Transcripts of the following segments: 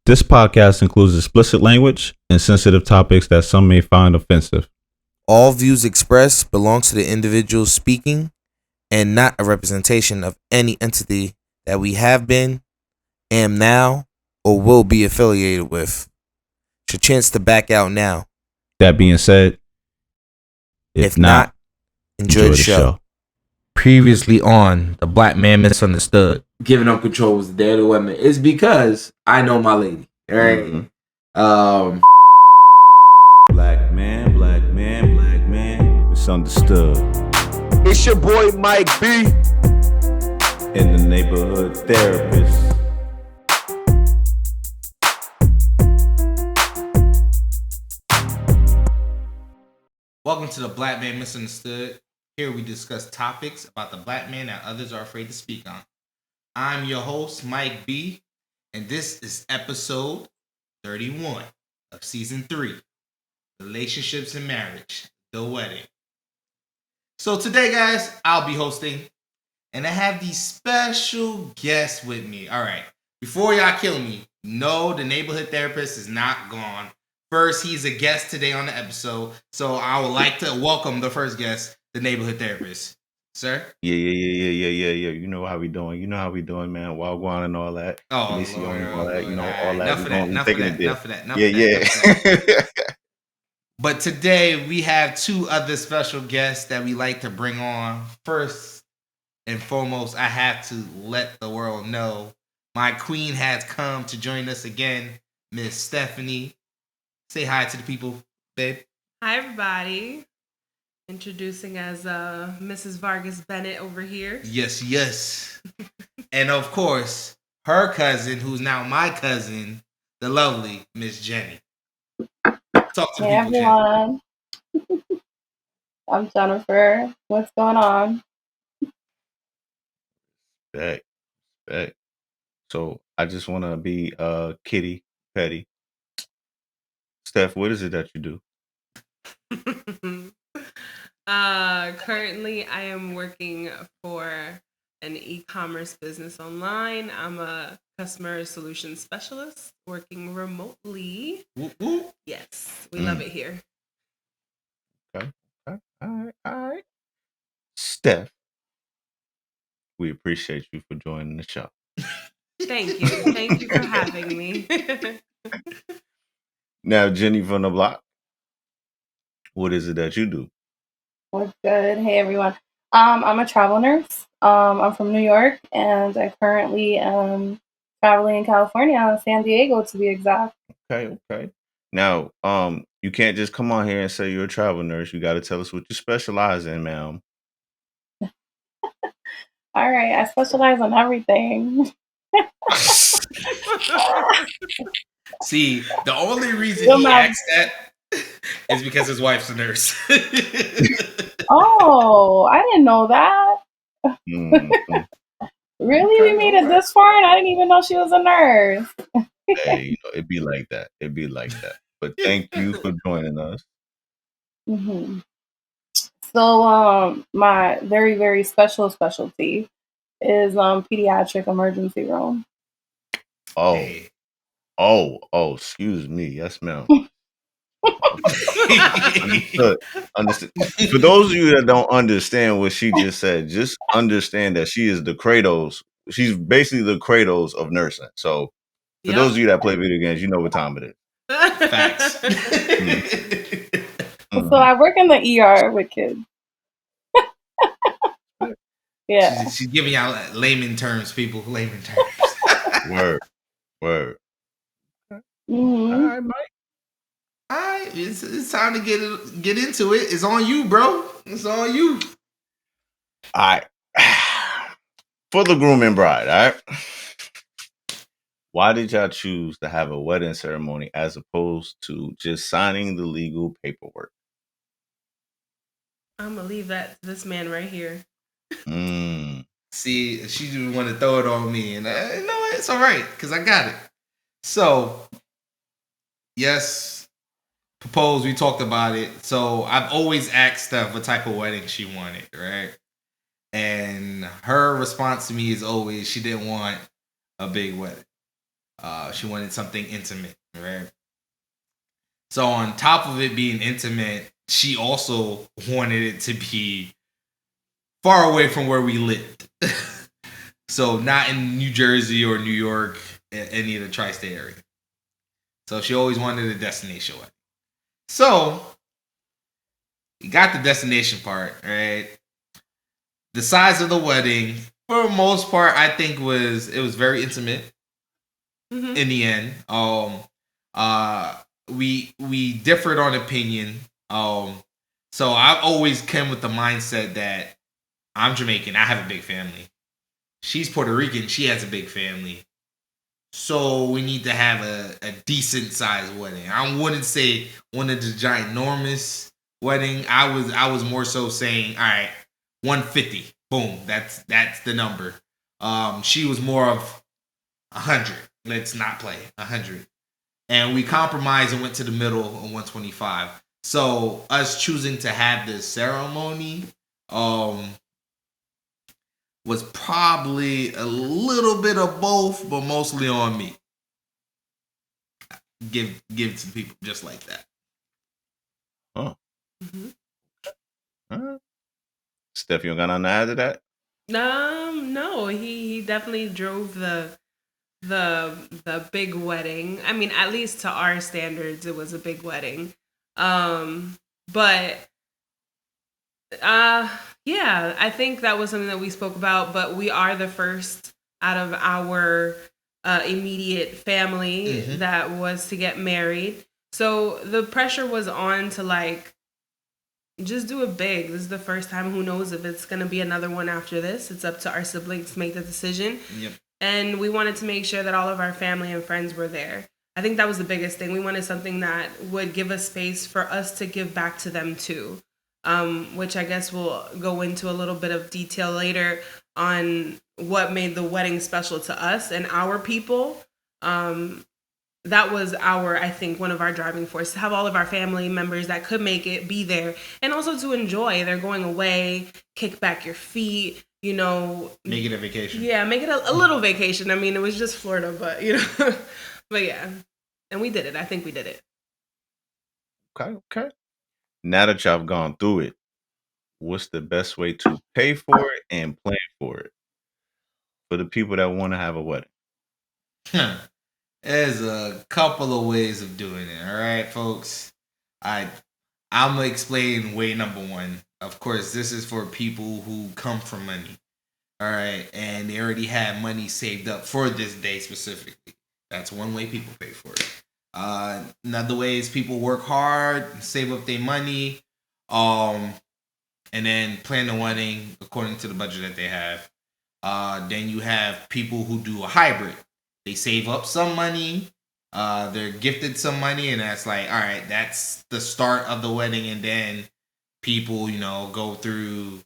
This podcast includes explicit language and sensitive topics that some may find offensive. All views expressed belong to the individual speaking and not a representation of any entity that we have been, am now, or will be affiliated with. It's your chance to back out now. That being said, If not, enjoy the show. Previously on The Black Man Misunderstood, giving up control was the daily women. It's because I know my lady. All right. Mm-hmm. Black man, misunderstood. It's your boy Mike B. In the neighborhood therapist. Welcome to The Black Man Misunderstood. Here we discuss topics about the black man that others are afraid to speak on. I'm your host, Mike B, and this is episode 31 of season 3, Relationships and Marriage, The Wedding. So today, guys, I'll be hosting, and I have these special guests with me. All right, before y'all kill me, no, the neighborhood therapist is not gone. First, he's a guest today on the episode, so I would like to welcome the first guest, the neighborhood therapist. Sir? Yeah. You know how we doing. Man. Wagwan and all that. Oh, Lord, all that. You know, Lord. all that. Enough of that. Yeah. But today, we have two other special guests that we like to bring on. First and foremost, I have to let the world know my queen has come to join us again, Miss Stephanie. Say hi to the people, babe. Hi, everybody. Introducing as Mrs. Vargas Bennett over here. Yes. And of course, her cousin, who's now my cousin, the lovely Miss Jenny. Talk to the Hey people, everyone. I'm Jennifer. What's going on? Back. So I just want to be kitty petty. Steph, what is it that you do? Currently, I am working for an e-commerce business online. I'm a customer solutions specialist working remotely. Whoop, whoop. Yes, we love it here. Okay. All right. Steph, we appreciate you for joining the show. Thank you for having me. Now, Jenny from the block, what is it that you do? What's good? Hey everyone. I'm a travel nurse. I'm from New York and I currently am traveling in California, San Diego to be exact. Okay. Now, you can't just come on here and say you're a travel nurse. You got to tell us what you specialize in, ma'am. All right, I specialize in everything. See, the only reason he asked that is because his wife's a nurse. Oh, I didn't know that. Mhm. Really? Okay, We made it this far and I didn't even know she was a nurse. Hey, it'd be like that. But thank you for joining us. hmm So, my very, very special specialty is pediatric emergency room. Oh, Hey. Excuse me. Yes, ma'am. Understood. For those of you that don't understand what she just said, just understand that she is the Kratos. She's basically the Kratos of nursing. So, for those of you that play video games, you know what time it is. Facts. So I work in the ER with kids. Yeah. She's giving out layman terms, people. Layman terms. Word. hmm All right, Mike. All right, it's time to get into it. It's on you, bro. It's on you. All right. For the groom and bride, all right? Why did y'all choose to have a wedding ceremony as opposed to just signing the legal paperwork? I'm going to leave that to this man right here. See, she just want to throw it on me, and no, it's all right because I got it. So, yes, proposed. We talked about it. So I've always asked Steph what type of wedding she wanted, right? And her response to me is always she didn't want a big wedding. She wanted something intimate, right? So on top of it being intimate, she also wanted it to be far away from where we lived. So not in New Jersey or New York, any of the tri-state area. So she always wanted a destination wedding. So we got the destination part, right? The size of the wedding, for the most part, I think was very intimate. Mm-hmm. In the end, we differed on opinion. So I've always come with the mindset that I'm Jamaican, I have a big family. She's Puerto Rican, she has a big family. So we need to have a decent sized wedding. I wouldn't say one of the ginormous wedding. I was more so saying, all right, 150. Boom. That's the number. She was more of 100. Let's not play 100. And we compromised and went to the middle of 125. So us choosing to have this ceremony was probably a little bit of both, but mostly on me. Give it to people just like that. Oh. Mm-hmm. Steph, you don't got nothing to add to that? No, he definitely drove the big wedding. I mean, at least to our standards, it was a big wedding. But yeah, I think that was something that we spoke about. But we are the first out of our immediate family that was to get married. So the pressure was on to like just do it big. This is the first time. Who knows if it's gonna be another one after this? It's up to our siblings to make the decision. Yep. And we wanted to make sure that all of our family and friends were there. I think that was the biggest thing. We wanted something that would give us space for us to give back to them too, which I guess we'll go into a little bit of detail later on what made the wedding special to us and our people. That was I think, one of our driving forces, to have all of our family members that could make it be there, and also to enjoy. They're going away, kick back your feet, you know. Make it a vacation. Yeah, make it a little vacation. I mean, it was just Florida, but, you know. But yeah, and we did it. I think we did it. Okay. Now that y'all have gone through it, what's the best way to pay for it and plan for it for the people that want to have a wedding? There's a couple of ways of doing it. All right, folks. I'm gonna explain way number one. Of course, this is for people who come from money. All right, and they already have money saved up for this day specifically. That's one way people pay for it. Another way is people work hard, save up their money, and then plan the wedding according to the budget that they have. Then you have people who do a hybrid. They save up some money, they're gifted some money, and that's like, all right, that's the start of the wedding. And then people, you know, go through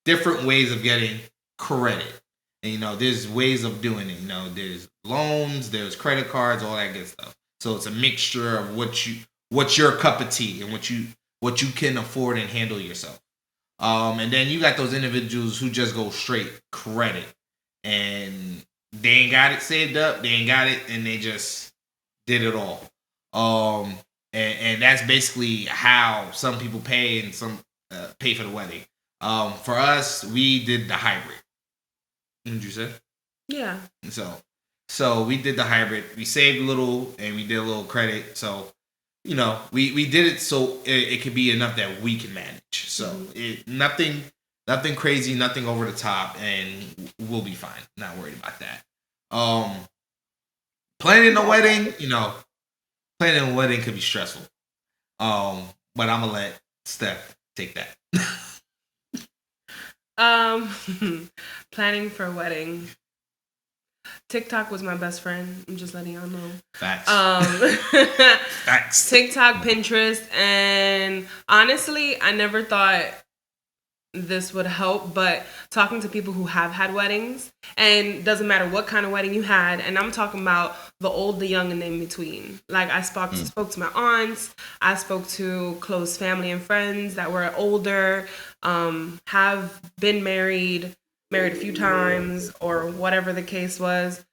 different ways of getting credit. And, you know, there's ways of doing it. You know, there's loans, there's credit cards, all that good stuff. So it's a mixture of what's your cup of tea and what you can afford and handle yourself. And then you got those individuals who just go straight credit, and they ain't got it saved up, they ain't got it, and they just did it all. And that's basically how some people pay and some pay for the wedding. For us, we did the hybrid. What did you say? Yeah. So we did the hybrid. We saved a little and we did a little credit. So, you know, we did it so it could be enough that we can manage. So nothing crazy, nothing over the top, and we'll be fine. Not worried about that. Planning a wedding, you know, planning a wedding could be stressful. But I'm gonna let Steph take that. Planning for a wedding. TikTok was my best friend. I'm just letting y'all know. Facts. Facts. TikTok, Pinterest, and honestly, I never thought this would help, but talking to people who have had weddings, and doesn't matter what kind of wedding you had, and I'm talking about the old, the young, and in between. Like, I spoke to my aunts, I spoke to close family and friends that were older, have been married a few times, or whatever the case was.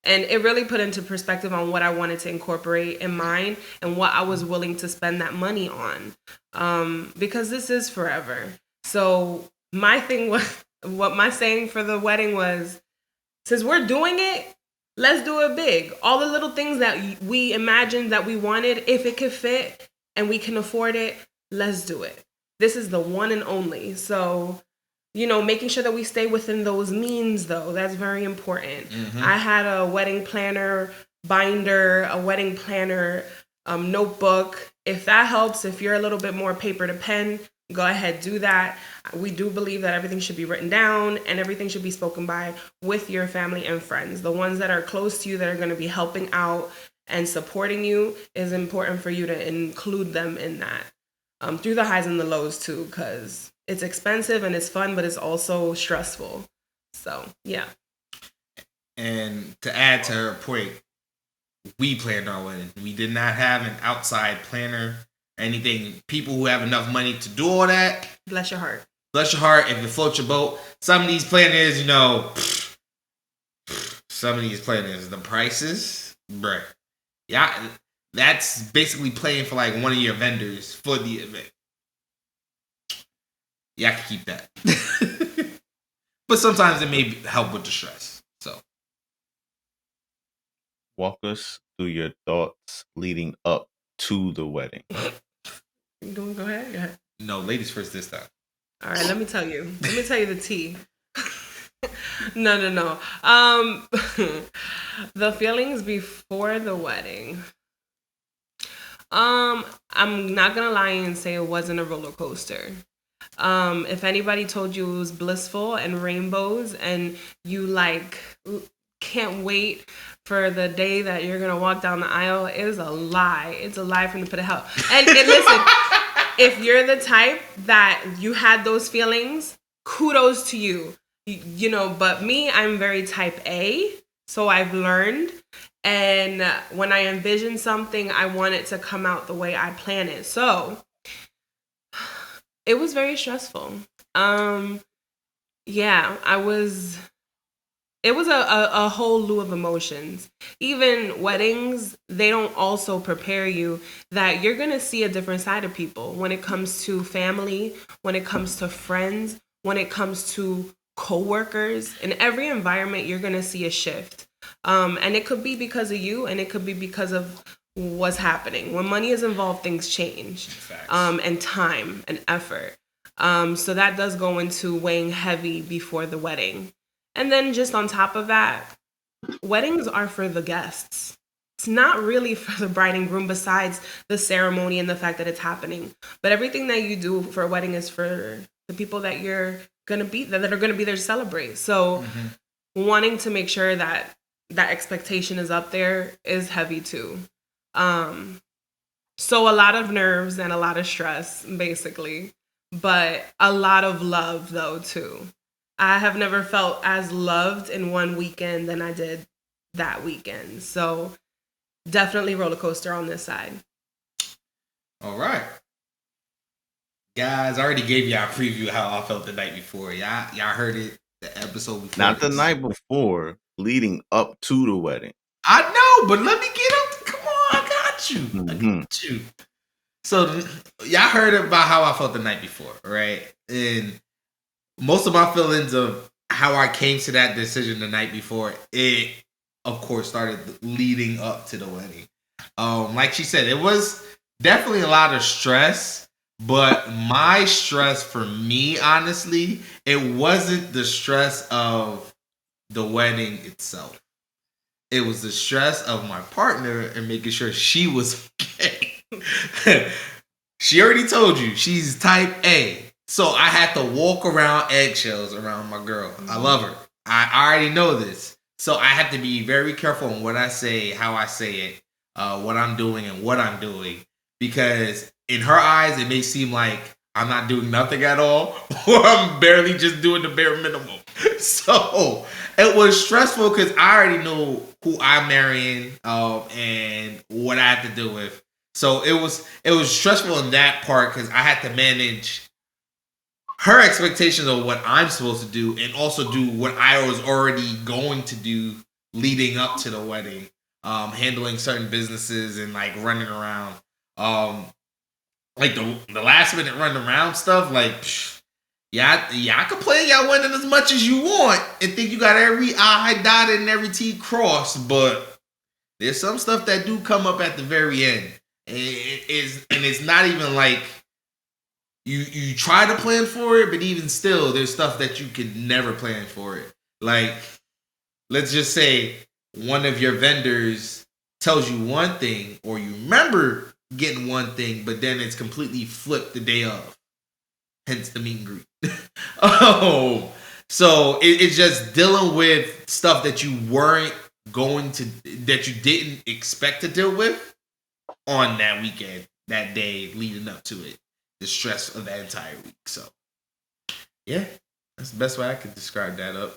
And it really put into perspective on what I wanted to incorporate in mine and what I was willing to spend that money on. Because this is forever. So my thing was, what my saying for the wedding was, since we're doing it, let's do it big. All the little things that we imagined that we wanted, if it could fit and we can afford it, let's do it. This is the one and only. So, making sure that we stay within those means, though, that's very important. I had a wedding planner binder, a wedding planner notebook. If that helps, if you're a little bit more paper to pen, go ahead, do that. We do believe that everything should be written down and everything should be spoken by with your family and friends. The ones that are close to you that are going to be helping out and supporting you, is important for you to include them in that. Through the highs and the lows too, because it's expensive and it's fun, but it's also stressful. So, yeah. And to add to her point, we planned our wedding. We did not have an outside planner or anything. People who have enough money to do all that. Bless your heart. Bless your heart. If it floats your boat. Some of these planners, some of these planners, the prices, bruh. Yeah, that's basically paying for like one of your vendors for the event. Yeah, I can keep that. But sometimes it may help with the stress. So, walk us through your thoughts leading up to the wedding. Go ahead. Go ahead. No, ladies first this time. All right, let me tell you the tea. No. The feelings before the wedding. I'm not gonna lie and say it wasn't a roller coaster. If anybody told you it was blissful and rainbows and you can't wait for the day that you're gonna walk down the aisle, it is a lie. It's a lie from the pit of hell. And listen, if you're the type that you had those feelings, kudos to you. But me, I'm very type A, so I've learned. And when I envision something, I want it to come out the way I plan it. So it was very stressful. It was a whole slew of emotions. Even weddings, they don't also prepare you that you're going to see a different side of people when it comes to family, when it comes to friends, when it comes to coworkers. In every environment, you're going to see a shift. And it could be because of you, and it could be because of what's happening. When money is involved, things change. And time and effort. So that does go into weighing heavy before the wedding. And then just on top of that, weddings are for the guests. It's not really for the bride and groom, besides the ceremony and the fact that it's happening. But everything that you do for a wedding is for the people that you're gonna be that are gonna be there to celebrate. So wanting to make sure that that expectation is up there is heavy too. So a lot of nerves and a lot of stress, basically, but a lot of love though too. I have never felt as loved in one weekend than I did that weekend. So definitely roller coaster on this side. All right. Guys, I already gave y'all a preview of how I felt the night before. Y'all heard it the episode before. Not the night before, leading up to the wedding. I know, but let me get up. Come on, I got you. I got you. So y'all heard about how I felt the night before, right? And most of my feelings of how I came to that decision the night before, it, of course, started leading up to the wedding. Like she said, it was definitely a lot of stress, but my stress for me, honestly, it wasn't the stress of the wedding itself. It was the stress of my partner and making sure she was okay. She already told you she's type A. So I had to walk around eggshells around my girl. I love her. I already know this. So I have to be very careful on what I say, how I say it, what I'm doing and what I'm doing. Because in her eyes, it may seem like I'm not doing nothing at all, or I'm barely just doing the bare minimum. So it was stressful because I already know who I'm marrying and what I have to deal with. So it was stressful in that part because I had to manage her expectations of what I'm supposed to do and also do what I was already going to do leading up to the wedding, handling certain businesses and like running around. Like the last minute run around stuff, like y'all can play y'all winning as much as you want and think you got every I dotted and every T crossed, but there's some stuff that do come up at the very end. And it's not even like you try to plan for it, but even still, there's stuff that you could never plan for it. Like, let's just say one of your vendors tells you one thing, or you remember getting one thing, but then it's completely flipped the day of. Hence the meet and greet. So it's just dealing with stuff that you weren't that you didn't expect to deal with on that weekend, that day leading up to it. The stress of that entire week. So, yeah, that's the best way I could describe that up.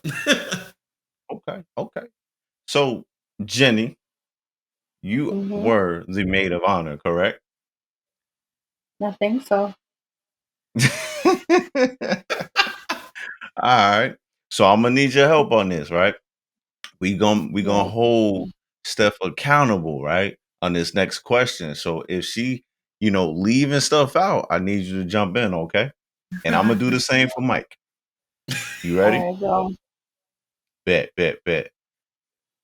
Okay. So, Jenny, you were the maid of honor, correct? I think so. All right. So I'm gonna need your help on this, right? We gonna hold Steph accountable, right, on this next question. So if she, leaving stuff out, I need you to jump in, okay? And I'm gonna do the same for Mike. You ready? All right, go. Bet.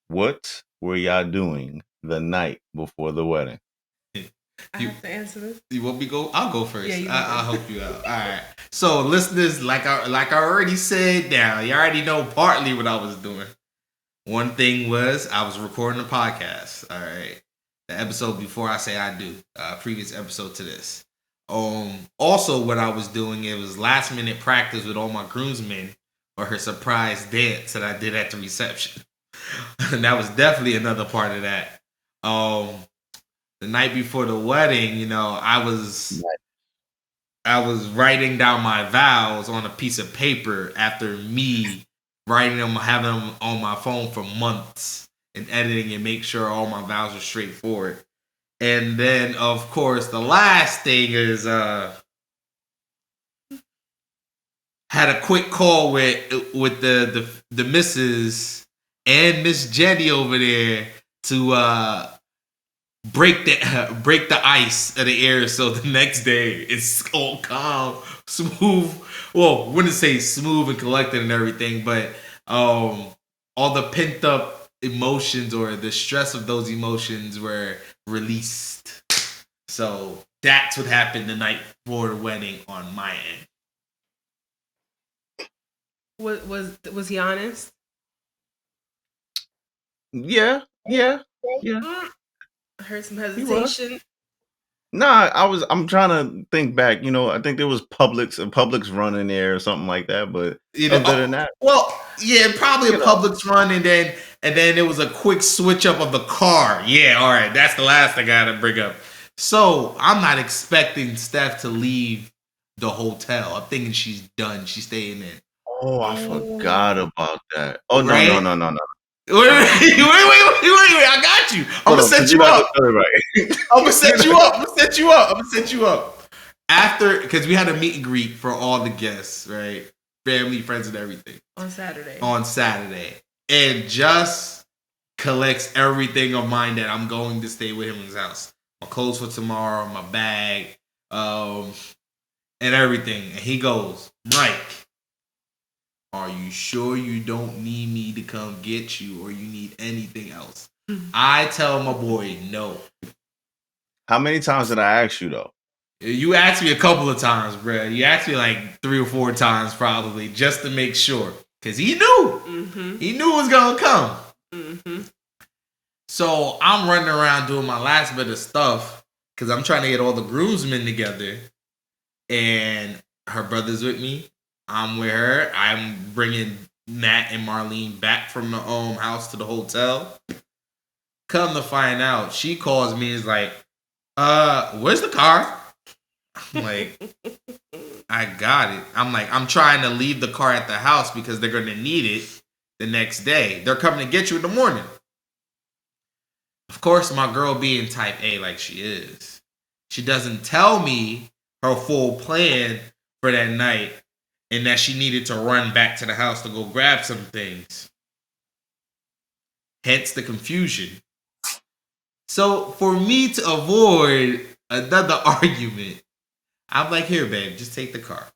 What were y'all doing the night before the wedding? I have to answer this. You want me to go? I'll go first. Yeah, I'll help you out. All right. So, listeners, like I already said, now you already know partly what I was doing. One thing was I was recording a podcast. All right, the episode before I say I do, previous episode to this. Also, what I was doing, it was last minute practice with all my groomsmen for her surprise dance that I did at the reception. And that was definitely another part of that. The night before the wedding, I was writing down my vows on a piece of paper after me writing them, having them on my phone for months and editing and make sure all my vows are straightforward. And then, of course, the last thing is had a quick call with the missus and Miss Jenny over there to break the ice of the air so the next day it's all calm, smooth. Well, I wouldn't say smooth and collected and everything, but all the pent up emotions or the stress of those emotions were released. So that's what happened the night before the wedding on my end. Was he honest? Yeah. I heard some hesitation. Nah, I'm trying to think back. I think there was Publix run in there or something like that. But other than that, well, yeah, probably a Publix run, and then it was a quick switch up of the car. Yeah, all right, that's the last thing I got to bring up. So I'm not expecting Steph to leave the hotel. I'm thinking she's done. She's staying in. Oh, I forgot about that. Oh, right? No. Wait, I got you. I'm gonna set you up. I'm gonna set you up. After, because we had a meet and greet for all the guests, right? Family, friends, and everything. On Saturday. And just collects everything of mine that I'm going to stay with him in his house. My clothes for tomorrow, my bag, and everything. And he goes, Mike, are you sure you don't need me to come get you or you need anything else? I tell my boy, no. How many times did I ask you, though? You asked me a couple of times, bro. You asked me like 3 or 4 times probably just to make sure. Because he knew. Mm-hmm. He knew it was going to come. Mm-hmm. So I'm running around doing my last bit of stuff because I'm trying to get all the groomsmen together. And her brother's with me. I'm with her. I'm bringing Matt and Marlene back from the house to the hotel. Come to find out, she calls me and is like, where's the car? I'm like, I got it. I'm like, I'm trying to leave the car at the house because they're going to need it the next day. They're coming to get you in the morning. Of course, my girl being type A like she is, she doesn't tell me her full plan for that night and that she needed to run back to the house to go grab some things. Hence the confusion. So for me to avoid another argument, I'm like, here, babe, just take the car.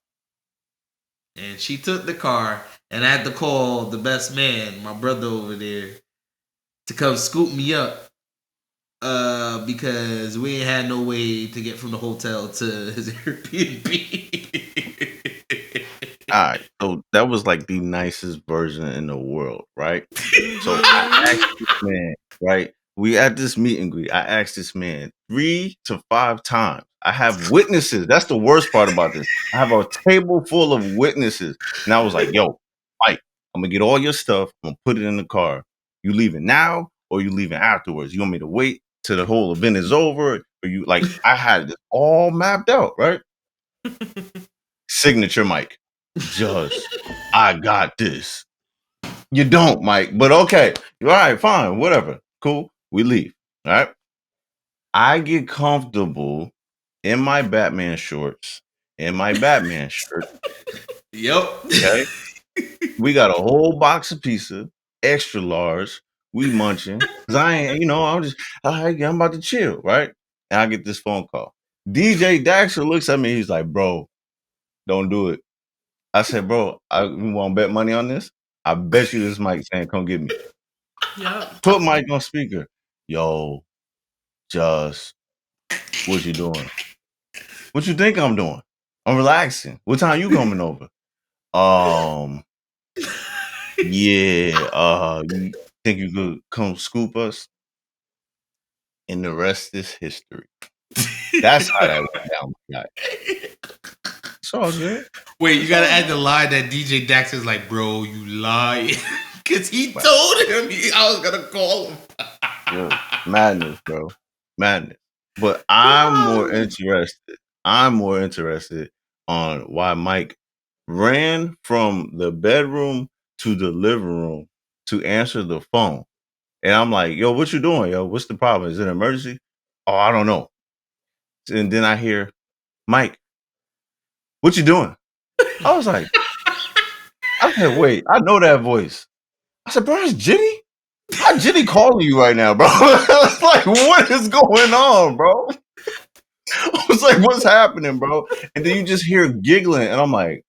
And she took the car, and I had to call the best man, my brother over there, to come scoop me up. Because we ain't had no way to get from the hotel to his Airbnb. All right, so that was like the nicest version in the world, right? So I asked this man, right? We at this meet and greet. I asked this man 3 to 5 times. I have witnesses. That's the worst part about this. I have a table full of witnesses, and I was like, "Yo, Mike, I'm gonna get all your stuff. I'm gonna put it in the car. You leaving now, or you leaving afterwards? You want me to wait till the whole event is over, or you like?" I had it all mapped out, right? Signature, Mike. Just, I got this. You don't, Mike, but okay. All right, fine, whatever. Cool. We leave. All right. I get comfortable in my Batman shorts, in my Batman shirt. Yep. Okay. We got a whole box of pizza, extra large. We munching. Cause I ain't, I'm just, I'm about to chill, right? And I get this phone call. DJ Daxter looks at me. He's like, bro, don't do it. I said, bro, you want to bet money on this? I bet you this Mike saying, come get me. Yep. Put Mike on speaker. Yo, just, what you doing? What you think I'm doing? I'm relaxing. What time you coming over? Yeah, you think you could come scoop us? And the rest is history. That's how that went down, my guy. It's all good. Wait, you gotta add the line that DJ Dax is like, bro, you lie. Because he told him I was gonna call him. Yeah, madness, bro. Madness. But I'm more interested on why Mike ran from the bedroom to the living room to answer the phone. And I'm like, yo, what you doing, yo? What's the problem? Is it an emergency? Oh, I don't know. And then I hear, Mike, what you doing? I was like, I said, wait, I know that voice. I said, bro, it's Jenny? How Jenny calling you right now, bro? I was like, what is going on, bro? I was like, what's happening, bro? And then you just hear giggling, and I'm like,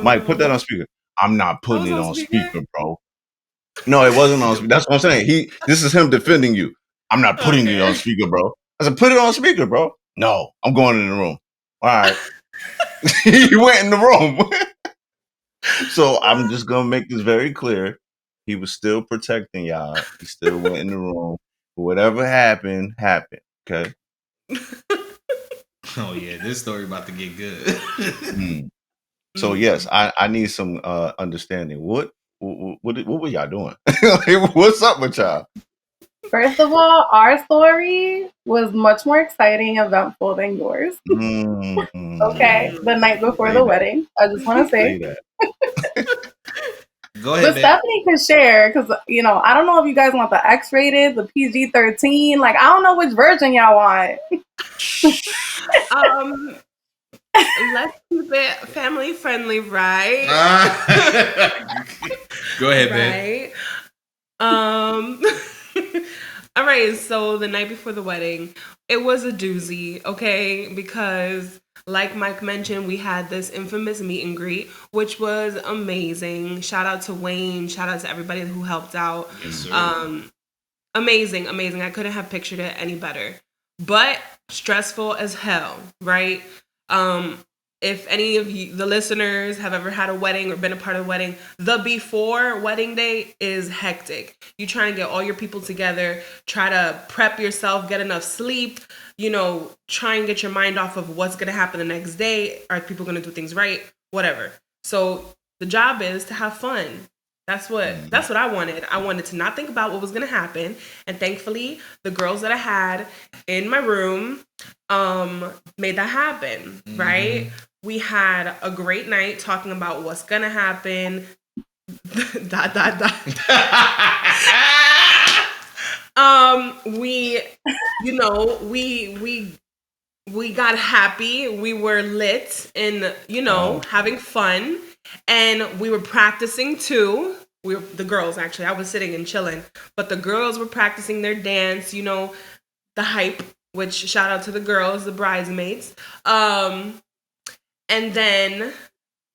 Mike, put that on speaker. I'm not putting it on speaker, bro. No, it wasn't on speaker. That's what I'm saying. This is him defending you. I'm not putting it on speaker, bro. I said, put it on speaker, bro. No, I'm going in the room. All right. He went in the room. So I'm just gonna make this very clear. He was still protecting y'all. He still went in the room. Whatever happened, happened. Okay. Oh yeah, this story about to get good. So yes, I need some understanding. What were y'all doing? What's up with y'all? First of all, our story was much more exciting and eventful than yours. Okay, the night before the wedding. I just want to say. Go ahead, but Stephanie can share because I don't know if you guys want the X-rated, the PG-13. Like I don't know which version y'all want. Let's keep it family friendly, right? Go ahead, babe. All right, so the night before the wedding, it was a doozy, okay? Because like Mike mentioned, we had this infamous meet and greet, which was amazing. Shout out to Wayne. Shout out to everybody who helped out. Yes, sir. Amazing. I couldn't have pictured it any better. But stressful as hell, right? If any of you, the listeners, have ever had a wedding or been a part of a wedding, the before wedding day is hectic. You try and get all your people together, try to prep yourself, get enough sleep, try and get your mind off of what's going to happen the next day. Are people going to do things right? Whatever. So the job is to have fun. That's what I wanted. I wanted to not think about what was going to happen. And thankfully, the girls that I had in my room made that happen, right? We had a great night talking about what's going to happen. We got happy. We were lit and, having fun. And we were practicing too. the girls actually. I was sitting and chilling, but the girls were practicing their dance. You know, the hype. Which shout out to the girls, the bridesmaids. And then,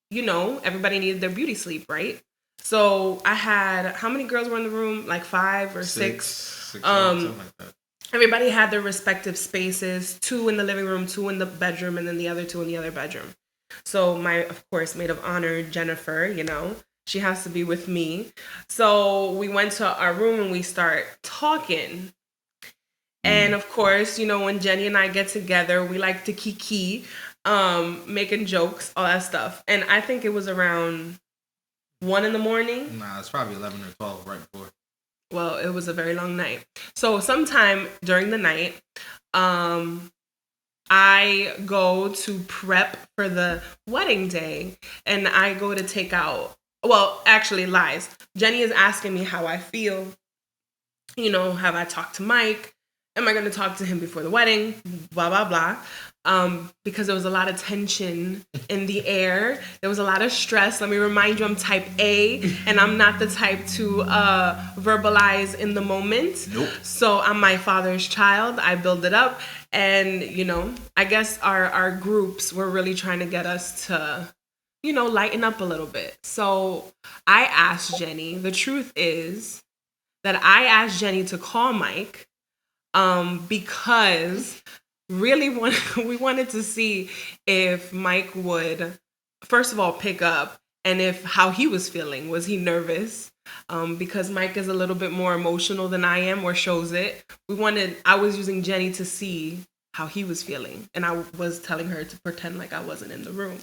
you know, everybody needed their beauty sleep, right? So I had, how many girls were in the room? Like 5 or 6. Something like that. Everybody had their respective spaces, 2 in the living room, 2 in the bedroom, and then the other 2 in the other bedroom. So my, of course, maid of honor, Jennifer, you know, she has to be with me. So we went to our room and we start talking. And of course, you know, when Jenny and I get together, we like to kiki, making jokes, all that stuff. And I think it was around 1 in the morning. Nah, it's probably 11 or 12 right before. Well, it was a very long night. So sometime during the night, I go to prep for the wedding day and I go to take out, well, actually lies. Jenny is asking me how I feel. You know, have I talked to Mike? Am I going to talk to him before the wedding? Blah, blah, blah. Because there was a lot of tension in the air. There was a lot of stress. Let me remind you, I'm type A, and I'm not the type to verbalize in the moment. Nope. So I'm my father's child. I build it up. And, you know, I guess our groups were really trying to get us to, you know, lighten up a little bit. So I asked Jenny. The truth is that I asked Jenny to call Mike. Because really we wanted to see if Mike would, first of all, pick up and how he was feeling. Was he nervous? Because Mike is a little bit more emotional than I am, or shows it. I was using Jenny to see how he was feeling. And I was telling her to pretend like I wasn't in the room.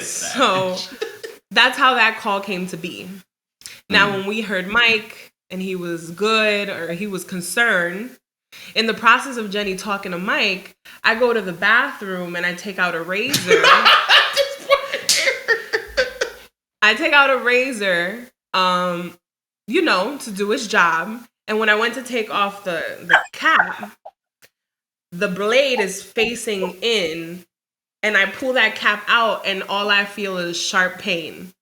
So that's how that call came to be. Now, when we heard Mike, and he was good, or he was concerned. In the process of Jenny talking to Mike, I go to the bathroom and I take out a razor. I take out a razor, you know, to do his job. And when I went to take off the cap, the blade is facing in, and I pull that cap out, and all I feel is sharp pain.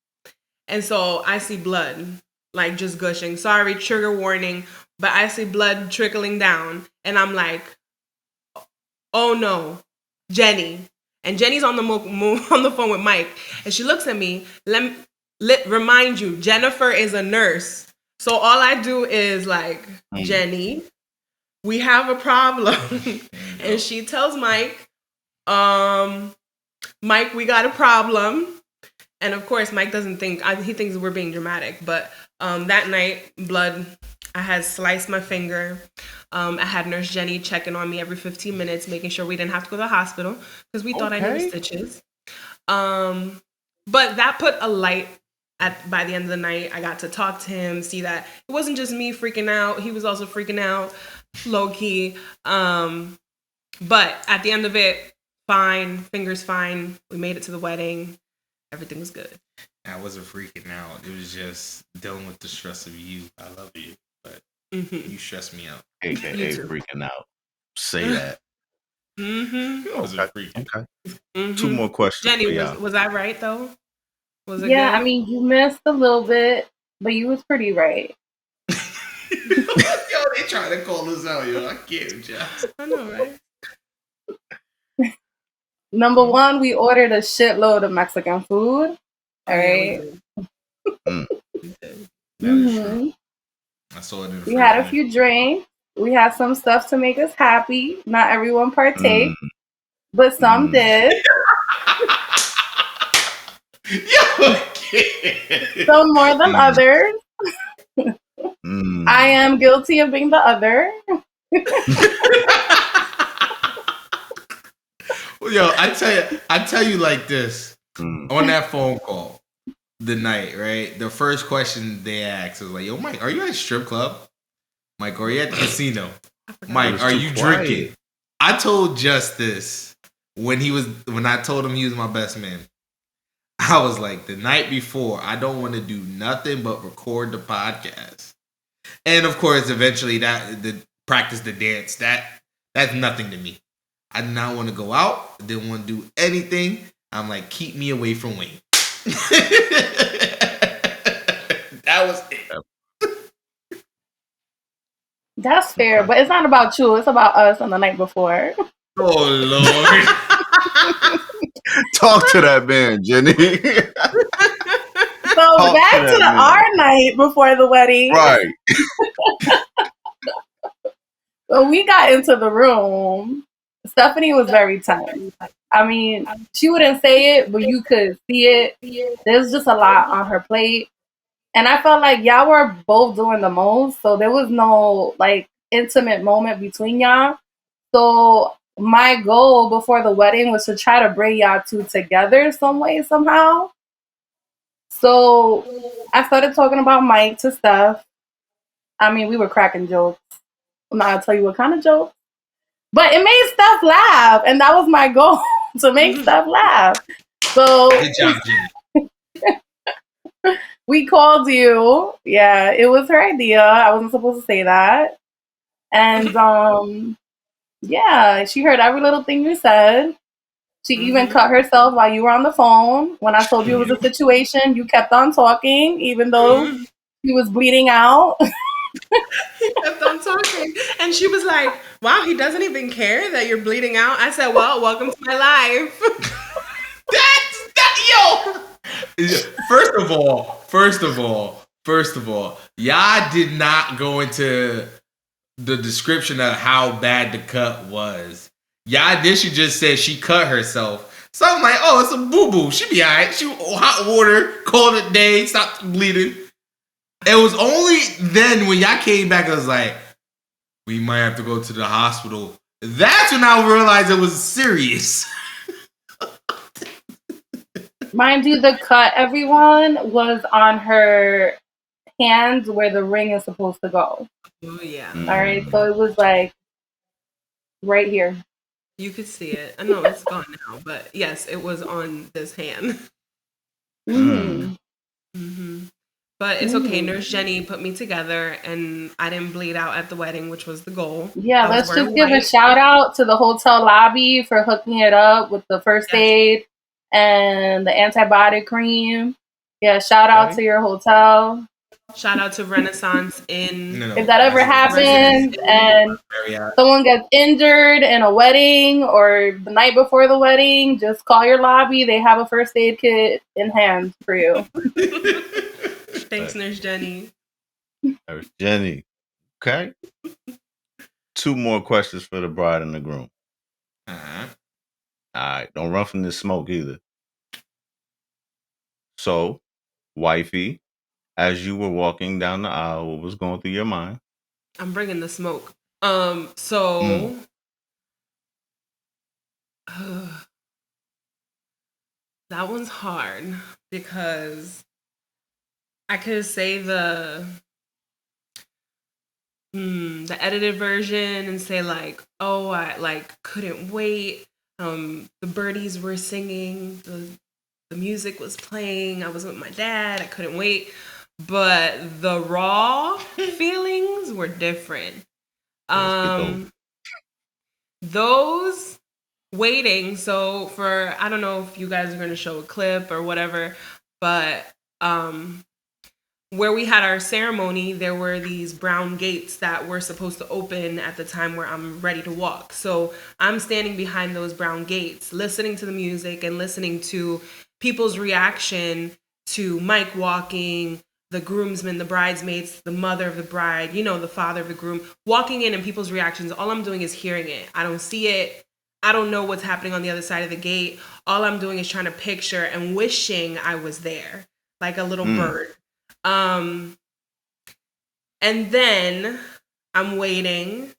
And so I see blood. Like just gushing. Sorry, trigger warning, but I see blood trickling down, and I'm like, "Oh no, Jenny!" And Jenny's on the phone with Mike, and she looks at me. Remind you, Jennifer is a nurse, so all I do is like, Jenny, we have a problem, and she tells Mike, Mike, we got a problem. And of course, Mike doesn't think, he thinks we're being dramatic. But that night, blood, I had sliced my finger. I had Nurse Jenny checking on me every 15 minutes, making sure we didn't have to go to the hospital because we thought I needed stitches. But that put a light by the end of the night. I got to talk to him, see that it wasn't just me freaking out. He was also freaking out, low key. But at the end of it, fine, fingers fine. We made it to the wedding. Everything was good. I wasn't freaking out. It was just dealing with the stress of you. I love you, but you stress me out. AKA freaking out. Say that. I wasn't freaking. Okay. 2 more questions. Jenny, was I right though? Was it yeah, good? I mean, you missed a little bit, but you was pretty right. Yo, they trying to call us out, yo. I can't, Josh. I know, right? Number 1, we ordered a shitload of Mexican food. All right. I saw it in the We had a few drinks. We had some stuff to make us happy. Not everyone partake, but some did. Some more than others. I am guilty of being the other. Well, yo, I tell you like this. On that phone call the night, right? The first question they asked was like, yo, Mike, are you at a strip club? Mike, are you at the casino? Mike, are you drinking? I told Justice when I told him he was my best man. I was like, the night before, I don't want to do nothing but record the podcast. And of course, eventually the practice the dance, that's nothing to me. I did not want to go out. I didn't want to do anything. I'm like, keep me away from Wayne. That was it. That's fair, but it's not about you. It's about us on the night before. Oh Lord. Talk to that man, Jenny. So Talk back to to that man. our night before the wedding. Right. When we got into the room, Stephanie was very tense. I mean, she wouldn't say it, but you could see it. There's just a lot on her plate. And I felt like y'all were both doing the most. So there was no like intimate moment between y'all. So my goal before the wedding was to try to bring y'all two together some way, somehow. So I started talking about Mike to Steph. I mean, we were cracking jokes. I'm not gonna tell you what kind of joke, but it made Steph laugh, and that was my goal to make Steph laugh. So Good job, Jenny. we called you. Yeah, it was her idea. I wasn't supposed to say that. And yeah, she heard every little thing you said. She even cut herself while you were on the phone. When I told you it was a situation, you kept on talking, even though he was bleeding out. He kept on talking. And she was like, wow, he doesn't even care that you're bleeding out. I said, well, welcome to my life. Yo. First of all, y'all did not go into the description of how bad the cut was. Y'all initially just said she cut herself. So I'm like, oh, it's a boo-boo. She be alright. She hot water, called it day, stopped bleeding. It was only then when y'all came back, I was like, we might have to go to the hospital. That's when I realized it was serious. Mind you, the cut, everyone, was on her hands where the ring is supposed to go. Oh, yeah. All right, so it was like right here. You could see it. I know it's gone now, but yes, it was on this hand. But it's okay. Nurse Jenny put me together, and I didn't bleed out at the wedding, which was the goal. Yeah, let's just give a shout out to the hotel lobby for hooking it up with the first aid and the antibiotic cream. Yeah, shout out to your hotel. Shout out to Renaissance Inn. If that ever happens and someone gets injured in a wedding or the night before the wedding, just call your lobby. They have a first aid kit in hand for you. Thanks, Nurse Jenny. Nurse Jenny. Okay. 2 more questions for the bride and the groom. All right. Don't run from this smoke either. So, wifey, as you were walking down the aisle, what was going through your mind? I'm bringing the smoke. That one's hard because I could say the edited version and say like, oh, I like couldn't wait. The birdies were singing, the music was playing. I was with my dad. I couldn't wait. But the raw feelings were different. Those waiting. So for, I don't know if you guys are going to show a clip or whatever, but where we had our ceremony, there were these brown gates that were supposed to open at the time where I'm ready to walk. So I'm standing behind those brown gates, listening to the music and listening to people's reaction to Mike walking, the groomsmen, the bridesmaids, the mother of the bride, you know, the father of the groom, walking in and people's reactions. All I'm doing is hearing it. I don't see it. I don't know what's happening on the other side of the gate. All I'm doing is trying to picture and wishing I was there, like a little bird. And then I'm waiting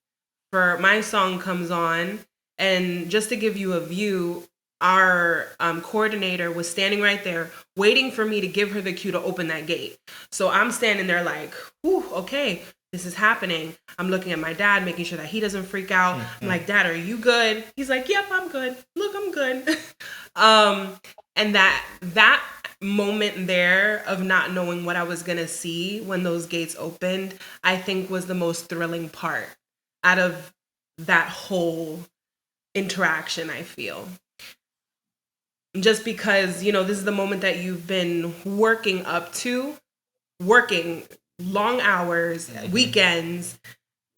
for my song comes on. And just to give you a view, our coordinator was standing right there waiting for me to give her the cue to open that gate. So I'm standing there like, whew, okay, this is happening. I'm looking at my dad, making sure that he doesn't freak out. I'm like, Dad, are you good? He's like, yep, I'm good. Look, I'm good. And that moment there of not knowing what I was going to see when those gates opened, I think was the most thrilling part out of that whole interaction, I feel. Just because, you know, this is the moment that you've been working up to working long hours, weekends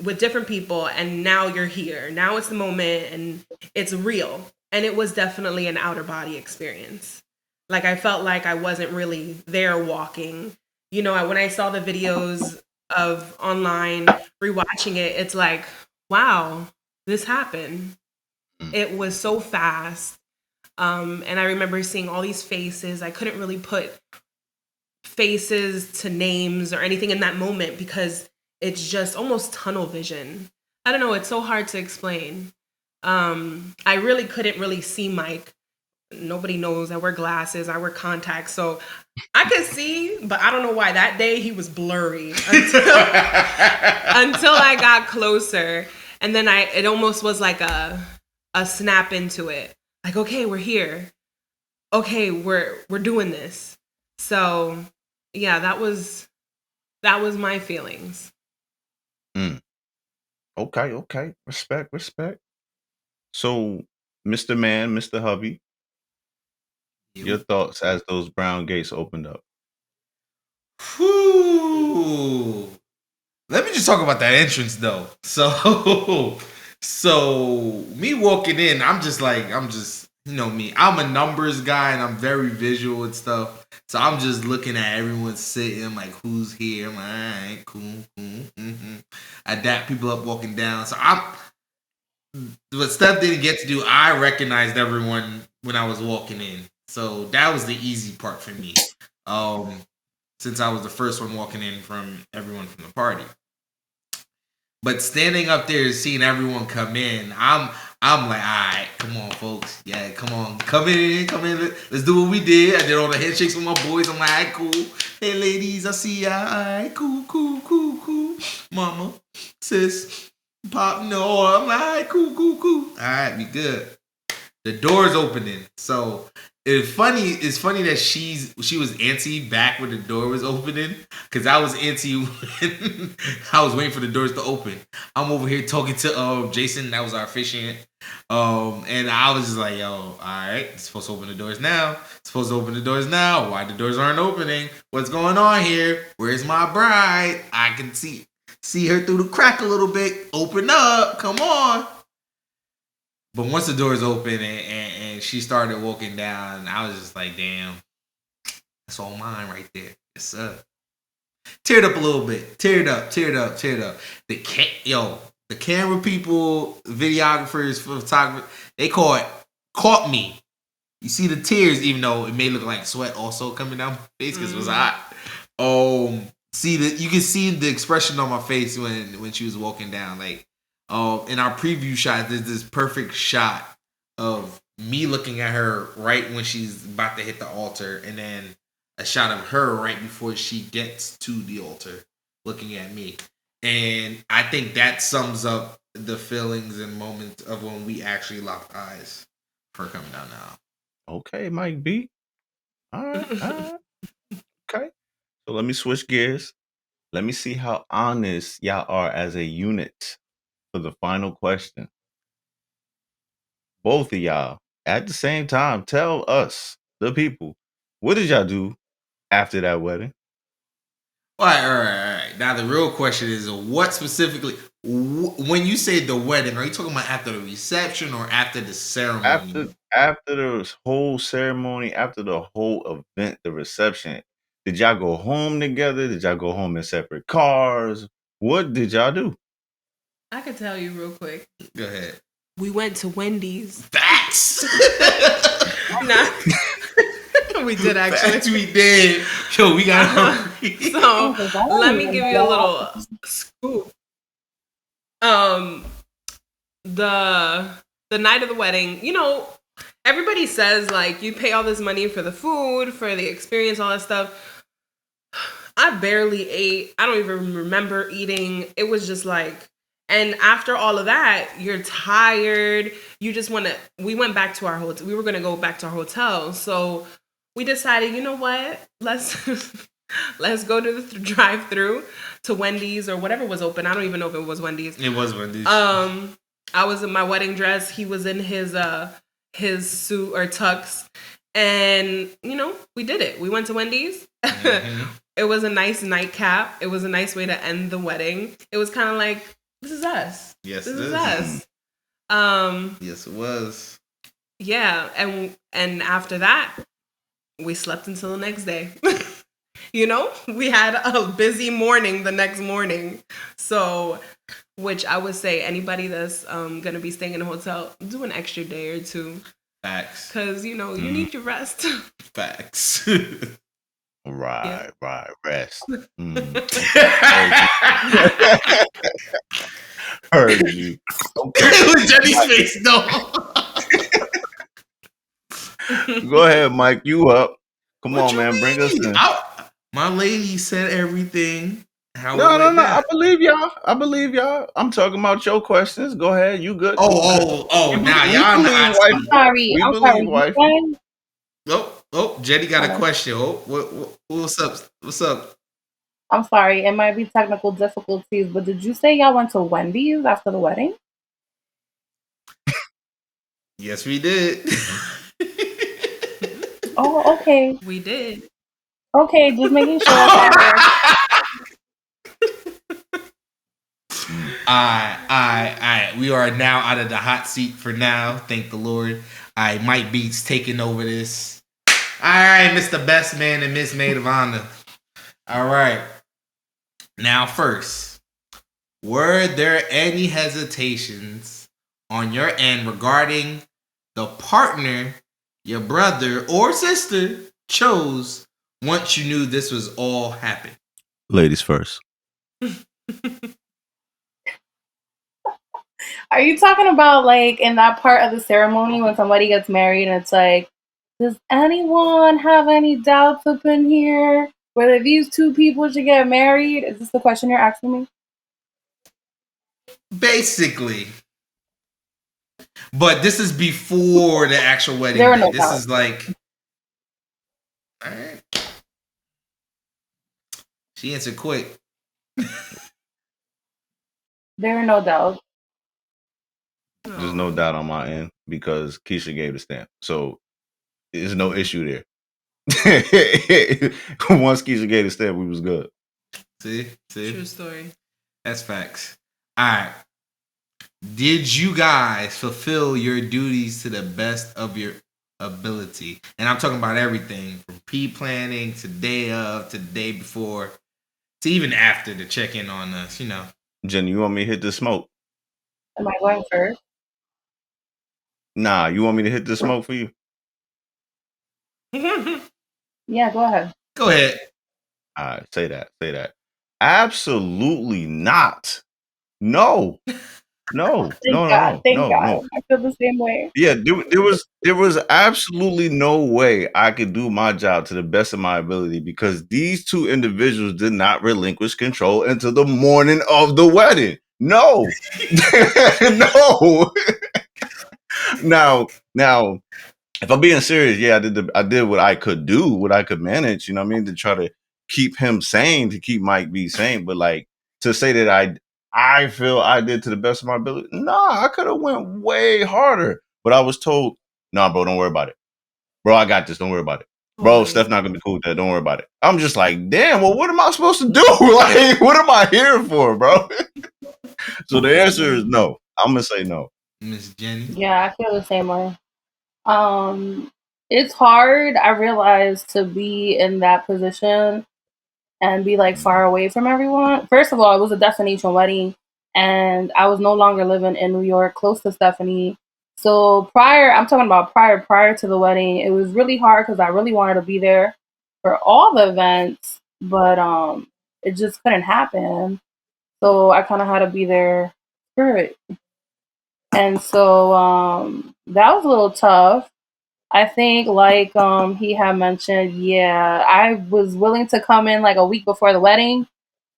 with different people, and now you're here. Now it's the moment, and it's real. And it was definitely an outer body experience. Like, I felt like I wasn't really there walking. You know, when I saw the videos of online, rewatching it, it's like, wow, this happened. It was so fast. And I remember seeing all these faces. I couldn't really put faces to names or anything in that moment because it's just almost tunnel vision. I don't know. It's so hard to explain. I really couldn't really see Mike. Nobody knows I wear glasses. I wear contacts. So I could see, but I don't know why. That day he was blurry until I got closer. And then it almost was like a snap into it. Like, okay, we're here. Okay, we're doing this. So yeah, that was my feelings. Okay. Respect. So, Mr. Man, Mr. Hubby, your thoughts as those brown gates opened up. Whew. Let me just talk about that entrance though. So me walking in, I'm just you know me. I'm a numbers guy and I'm very visual and stuff. So I'm just looking at everyone sitting, like who's here. I'm like, all right, cool. I dap people up walking down. So what Steph didn't get to do, I recognized everyone when I was walking in. So that was the easy part for me. Since I was the first one walking in from everyone from the party. But standing up there and seeing everyone come in, I'm like, all right, come on, folks. Yeah, come on. Come in. Let's do what we did. I did all the handshakes with my boys. I'm like, all right, cool. Hey, ladies, I see ya. All right, cool. Mama, sis, pop, no. I'm like, all right, cool. All right, we good. The door's opening. So it's funny that she was antsy back when the door was opening, because I was antsy when I was waiting for the doors to open. I'm over here talking to Jason, that was our officiant, and I was just like, yo, all right, it's supposed to open the doors now. Why the doors aren't opening? What's going on here? Where's my bride? I can see her through the crack a little bit. Open up, come on. But once the doors open and she started walking down, I was just like, damn, that's all mine right there. Yes, sir. Teared up a little bit. Teared up. The camera people, videographers, photographers, they caught me. You see the tears, even though it may look like sweat also coming down my face because it was hot. You can see the expression on my face when she was walking down, like. In our preview shot, there's this perfect shot of me looking at her right when she's about to hit the altar, and then a shot of her right before she gets to the altar looking at me. And I think that sums up the feelings and moments of when we actually locked eyes for coming down now. Okay, Mike B. All right. Okay. So let me switch gears. Let me see how honest y'all are as a unit. For the final question, both of y'all at the same time, tell us, the people, what did y'all do after that wedding? All right. Now the real question is, what specifically? When you say the wedding, are you talking about after the reception or after the ceremony? After the whole ceremony, after the whole event, the reception. Did y'all go home together? Did y'all go home in separate cars? What did y'all do? I could tell you real quick. Go ahead. We went to Wendy's. Facts. We did actually. Facts, we did. Yo, we got So let me give you a little scoop. The night of the wedding, you know, everybody says like you pay all this money for the food, for the experience, all that stuff. I barely ate. I don't even remember eating. It was just like, and after all of that, you're tired. You just want to, we went back to our hotel. We were going to go back to our hotel. So we decided, you know what? Let's go to the drive-through to Wendy's or whatever was open. I don't even know if it was Wendy's. It was Wendy's. I was in my wedding dress. He was in his suit or tux. And, you know, we did it. We went to Wendy's. Mm-hmm. It was a nice nightcap. It was a nice way to end the wedding. It was kind of like, this is us. Yes, This it is is. us. Yes, it was. Yeah, and after that, we slept until the next day. You know, we had a busy morning the next morning. So, which I would say anybody that's gonna be staying in a hotel, do an extra day or two. Facts. Because, you know, you need your rest. Facts. Right, rest. Heard you. Okay. It was Jenny's face, though. Go ahead, Mike. You up? Come What on, you man. Bring us mean? in. My lady said everything. How No. it went down. I believe y'all. I'm talking about your questions. Go ahead. You good? Oh! Now We y'all believe not. wife. I'm sorry. We I'm believe sorry. wife. Jenny got a Hello. question. What's up? What's up? I'm sorry. It might be technical difficulties, but did you say y'all went to Wendy's after the wedding? Yes, we did. Oh, okay. We did. Okay, just making sure. That Alright. We are now out of the hot seat for now. Thank the Lord. Alright, Mike Beats taking over this. Alright, Mr. Best Man and Miss Maid of Honor. Alright. Now first, were there any hesitations on your end regarding the partner your brother or sister chose once you knew this was all happening? Ladies first. Are you talking about like in that part of the ceremony when somebody gets married and it's like, does anyone have any doubts up in here whether these two people should get married? Is this the question you're asking me? Basically. But this is before the actual wedding There are day. no This doubts. is like, all right. She answered quick. There are no doubts. There's no doubt on my end because Keisha gave the stamp. So there's no issue there. Once Keisha gave the stamp, we was good. See? True story. That's facts. All right. Did you guys fulfill your duties to the best of your ability? And I'm talking about everything from pre-planning to day of to day before to even after to check in on us, you know. Jenny, you want me to hit the smoke? Am I going first? Nah, you want me to hit the smoke for you? Yeah, go ahead. Go ahead. All right, say that. Absolutely not. No. Thank God. Thank God. I feel the same way. Yeah, there was absolutely no way I could do my job to the best of my ability because these two individuals did not relinquish control until the morning of the wedding. No. No. Now, if I'm being serious, yeah, I did what I could do, what I could manage, you know what I mean, to try to keep him sane, to keep Mike B sane. But like to say that I feel I did to the best of my ability, nah, I could have went way harder. But I was told, nah, bro, don't worry about it. Bro, I got this, don't worry about it. Bro, Steph not gonna be cool with that, don't worry about it. I'm just like, damn, well, what am I supposed to do? Like, what am I here for, bro? So the answer is no. I'm gonna say no. Miss Jenny. Yeah, I feel the same way. It's hard, I realize, to be in that position and be like far away from everyone. First of all, it was a destination wedding and I was no longer living in New York close to Stephanie. So I'm talking about prior to the wedding, it was really hard because I really wanted to be there for all the events, but it just couldn't happen. So I kind of had to be there for it. And so that was a little tough. I think, like he had mentioned, yeah, I was willing to come in like a week before the wedding,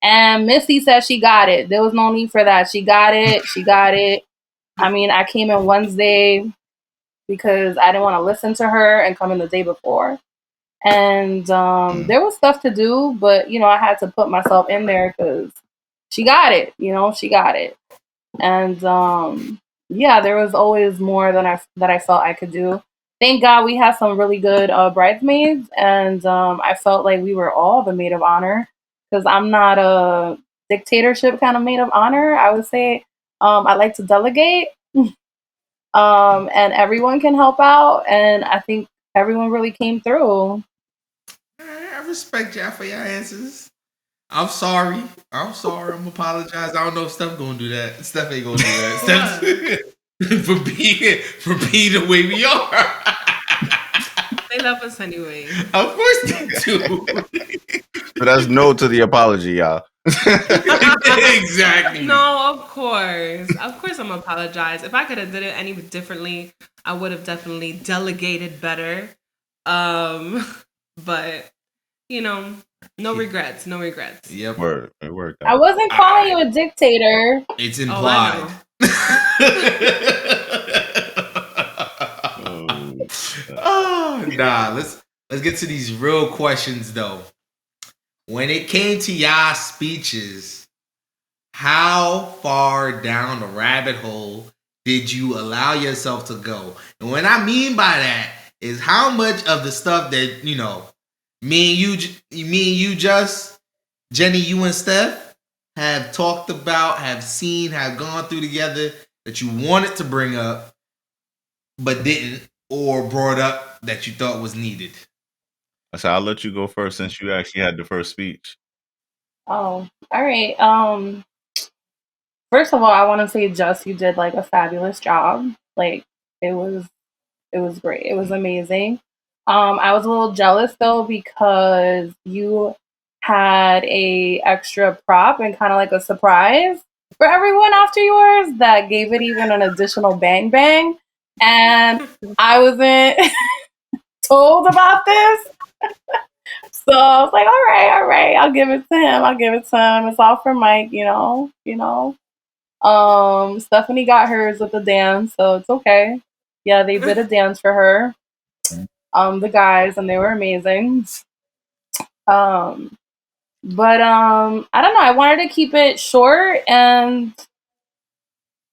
and Missy said she got it. There was no need for that. She got it. She got it. I mean, I came in Wednesday because I didn't want to listen to her and come in the day before. And there was stuff to do, but I had to put myself in there because she got it. She got it. And yeah, there was always more than I felt I could do. thank God we had some really good bridesmaids, and I felt like we were all the maid of honor because I'm not a dictatorship kind of maid of honor. I would say I like to delegate, and everyone can help out, and I think everyone really came through. I respect y'all for your answers. I'm sorry. I'm sorry. I'm apologize. I don't know if Steph gonna do that. Steph ain't gonna do that. Steph for being the way we are. They love us anyway. Of course they do. So that's no to the apology, y'all. Exactly. No, of course. Of course I'm apologize. If I could have did it any differently, I would have definitely delegated better. But you know, no regrets, no regrets. Yep. Word. It worked I out. wasn't calling you a dictator. It's Oh, implied. Oh, nah. Let's get to these real questions though. When it came to y'all speeches, how far down the rabbit hole did you allow yourself to go? And what I mean by that is how much of the stuff that me and you, just Jenny, you and Steph have talked about, have seen, have gone through together that you wanted to bring up but didn't, or brought up that you thought was needed. So I'll let you go first since you actually had the first speech. Oh, all right. First of all, I want to say, Just, you did like a fabulous job. Like it was, it was great. It was amazing. I was a little jealous though because you had a extra prop and kind of like a surprise for everyone after yours that gave it even an additional bang bang, and I wasn't told about this. So I was like, all right, I'll give it to him. I'll give it to him. It's all for Mike, you know. Stephanie got hers with the dance, so it's okay. Yeah, they did a dance for her. The guys, and they were amazing. Um, but I don't know. I wanted to keep it short and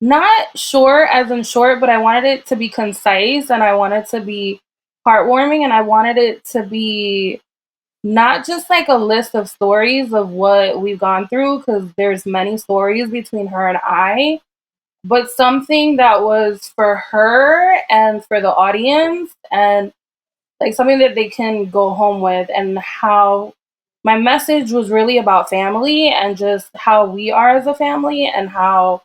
not short as in short, but I wanted it to be concise and I wanted to be heartwarming and I wanted it to be not just like a list of stories of what we've gone through because there's many stories between her and I, but something that was for her and for the audience and like something that they can go home with, and how my message was really about family and just how we are as a family and how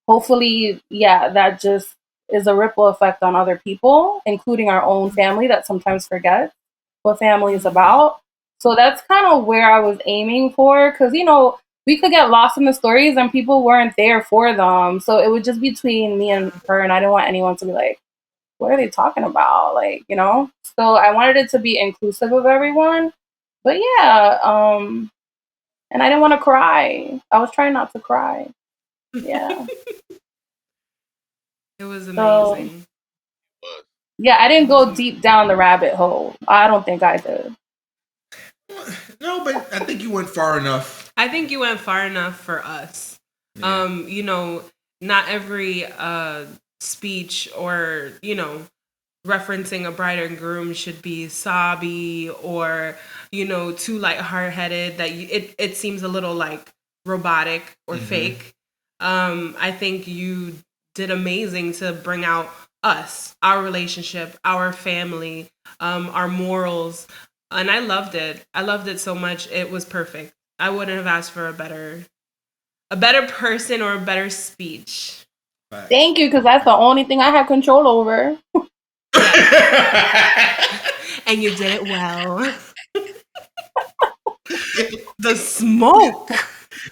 hopefully, yeah, that just is a ripple effect on other people, including our own family that sometimes forgets what family is about. So that's kind of where I was aiming for because, we could get lost in the stories and people weren't there for them. So it would just be between me and her, and I didn't want anyone to be like, what are they talking about? Like. So I wanted it to be inclusive of everyone. But yeah, and I didn't want to cry. I was trying not to cry. Yeah. It was So, amazing. yeah, I didn't go deep down the rabbit hole. I don't think I did. No, but I think you went far enough. I think you went far enough for us. Yeah. Not every speech or, referencing a bride and groom should be sobby or, too like hard-headed that it seems a little like robotic or fake. I think you did amazing to bring out us, our relationship, our family, our morals. And I loved it. I loved it so much. It was perfect. I wouldn't have asked for a better person or a better speech. Right. Thank you, because that's the only thing I have control over. And you did it well. The smoke.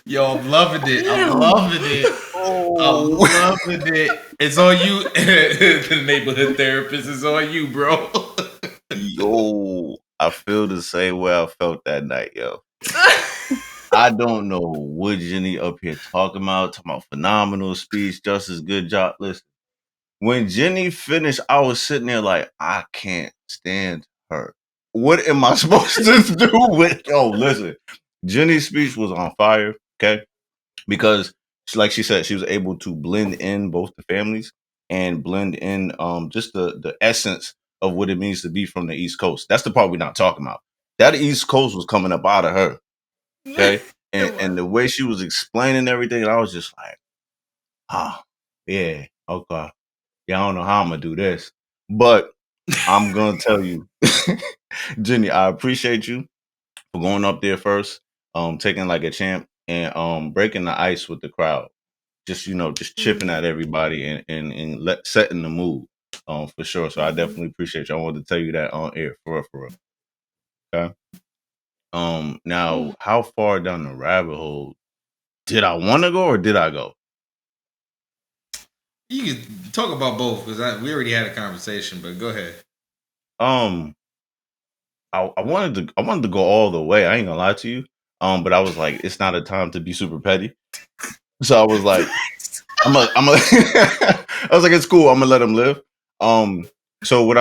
Yo, I'm loving it. I'm loving it. I'm loving it. It's on you. The neighborhood therapist is on you, bro. Yo, I feel the same way I felt that night, yo. I don't know what Jenny up here talking about phenomenal speech, just as good job. Listen, when Jenny finished, I was sitting there like, I can't stand her. What am I supposed to do with? Oh, listen, Jenny's speech was on fire, okay? Because, like she said, she was able to blend in both the families and blend in just the essence of what it means to be from the East Coast. That's the part we're not talking about. That East Coast was coming up out of her. Okay. And the way she was explaining everything, I was just like, yeah, okay. Yeah, I don't know how I'm gonna do this. But I'm gonna tell you, Jenny, I appreciate you for going up there first, taking like a champ and breaking the ice with the crowd. Just just chipping at everybody and setting the mood. For sure. So I definitely appreciate you. I wanted to tell you that on air for real. Okay. Now how far down the rabbit hole did I want to go or did I go? You can talk about both because we already had a conversation, but go ahead. I wanted to go all the way. I ain't gonna lie to you. But I was like, it's not a time to be super petty. So I was like, I was like, it's cool. I'm gonna let him live. So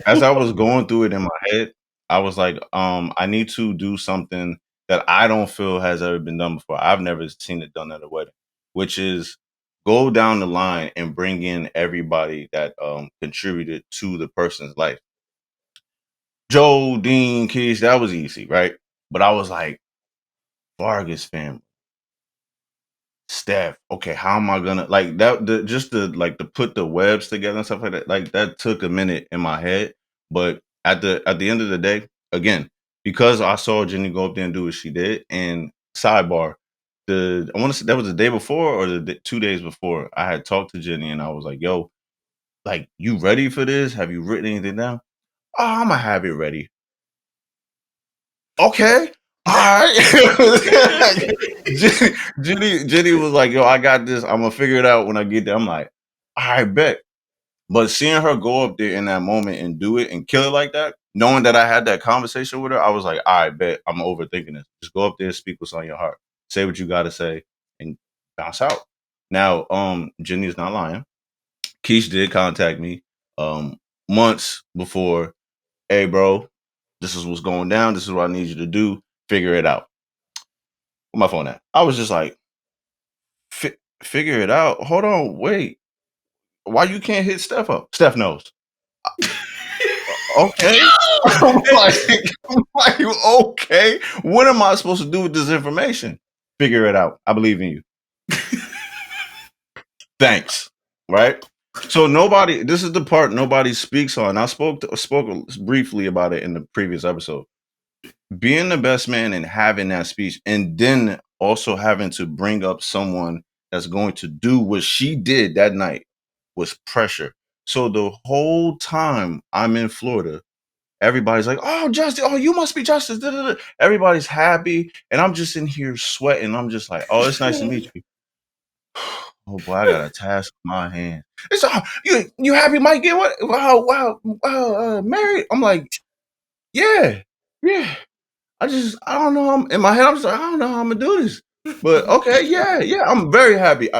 as I was going through it in my head, I was like, I need to do something that I don't feel has ever been done before. I've never seen it done at a wedding, which is go down the line and bring in everybody that contributed to the person's life. Joe, Dean, Keys, that was easy, right? But I was like, Vargas family, Steph. Okay, how am I gonna like that? To put the webs together and stuff like that. Like that took a minute in my head, but at the end of the day, again, because I saw Jenny go up there and do what she did. And sidebar, I want to say that was the day before or 2 days before. I had talked to Jenny and I was like, "Yo, like, you ready for this? Have you written anything down?" "Oh, I'm gonna have it ready." "Okay, all right." Jenny was like, "Yo, I got this. I'm gonna figure it out when I get there." I'm like, "I bet." But seeing her go up there in that moment and do it and kill it like that, knowing that I had that conversation with her, I was like, "I bet I'm overthinking this. Just go up there, speak what's on your heart, say what you got to say, and bounce out." Now, Jenny's not lying. Keish did contact me months before. "Hey, bro, this is what's going down. This is what I need you to do. Figure it out." Where my phone at? I was just like, figure it out. Hold on, wait. Why you can't hit Steph up? Steph knows. Okay. I'm like, okay. What am I supposed to do with this information? Figure it out. I believe in you. Thanks. Right? So this is the part nobody speaks on. I spoke briefly about it in the previous episode. Being the best man and having that speech, and then also having to bring up someone that's going to do what she did that night was pressure. So the whole time I'm in Florida, everybody's like, "Oh, Justice, oh, you must be Justice." Da, da, da. Everybody's happy, and I'm just in here sweating. I'm just like, "Oh, it's nice to meet you." Oh boy, I got a task in my hand. It's you happy, Mike? Get what? Wow, married? I'm like, yeah. I don't know. In my head, I'm just like, I don't know how I'm gonna do this. But okay, yeah. I'm very happy.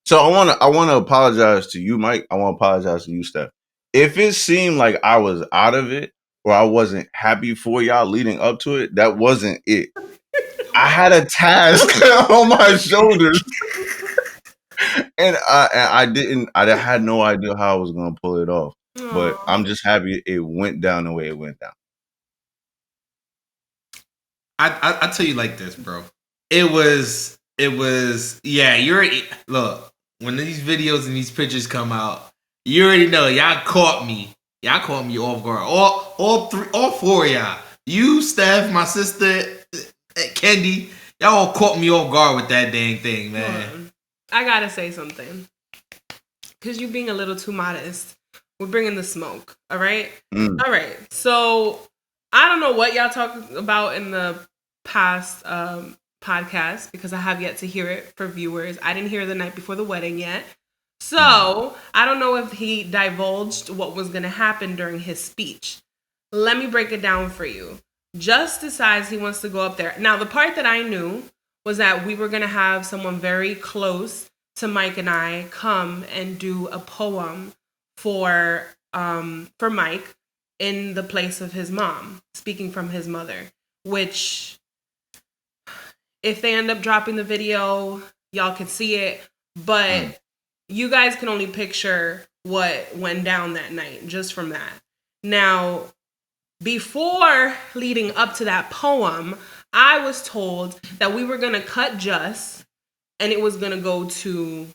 So I wanna apologize to you, Mike. I want to apologize to you, Steph. If it seemed like I was out of it or I wasn't happy for y'all leading up to it, that wasn't it. I had a task on my shoulders, and I had no idea how I was gonna pull it off. But I'm just happy it went down the way it went down. I tell you like this, bro. It was yeah, look, when these videos and these pictures come out, you already know y'all caught me off guard. All four of y'all. You, Steph, my sister, Kendi, y'all all caught me off guard with that dang thing, man. I gotta say something. Cause you being a little too modest. We're bringing the smoke. All right? All right. So I don't know what y'all talked about in the past podcast because I have yet to hear it for viewers. I didn't hear the night before the wedding yet. So I don't know if he divulged what was going to happen during his speech. Let me break it down for you. Just decides he wants to go up there. Now, the part that I knew was that we were going to have someone very close to Mike and I come and do a poem for Mike in the place of his mom, speaking from his mother, which if they end up dropping the video, y'all can see it, but you guys can only picture what went down that night just from that. Now, before leading up to that poem, I was told that we were going to cut Just and it was going to go to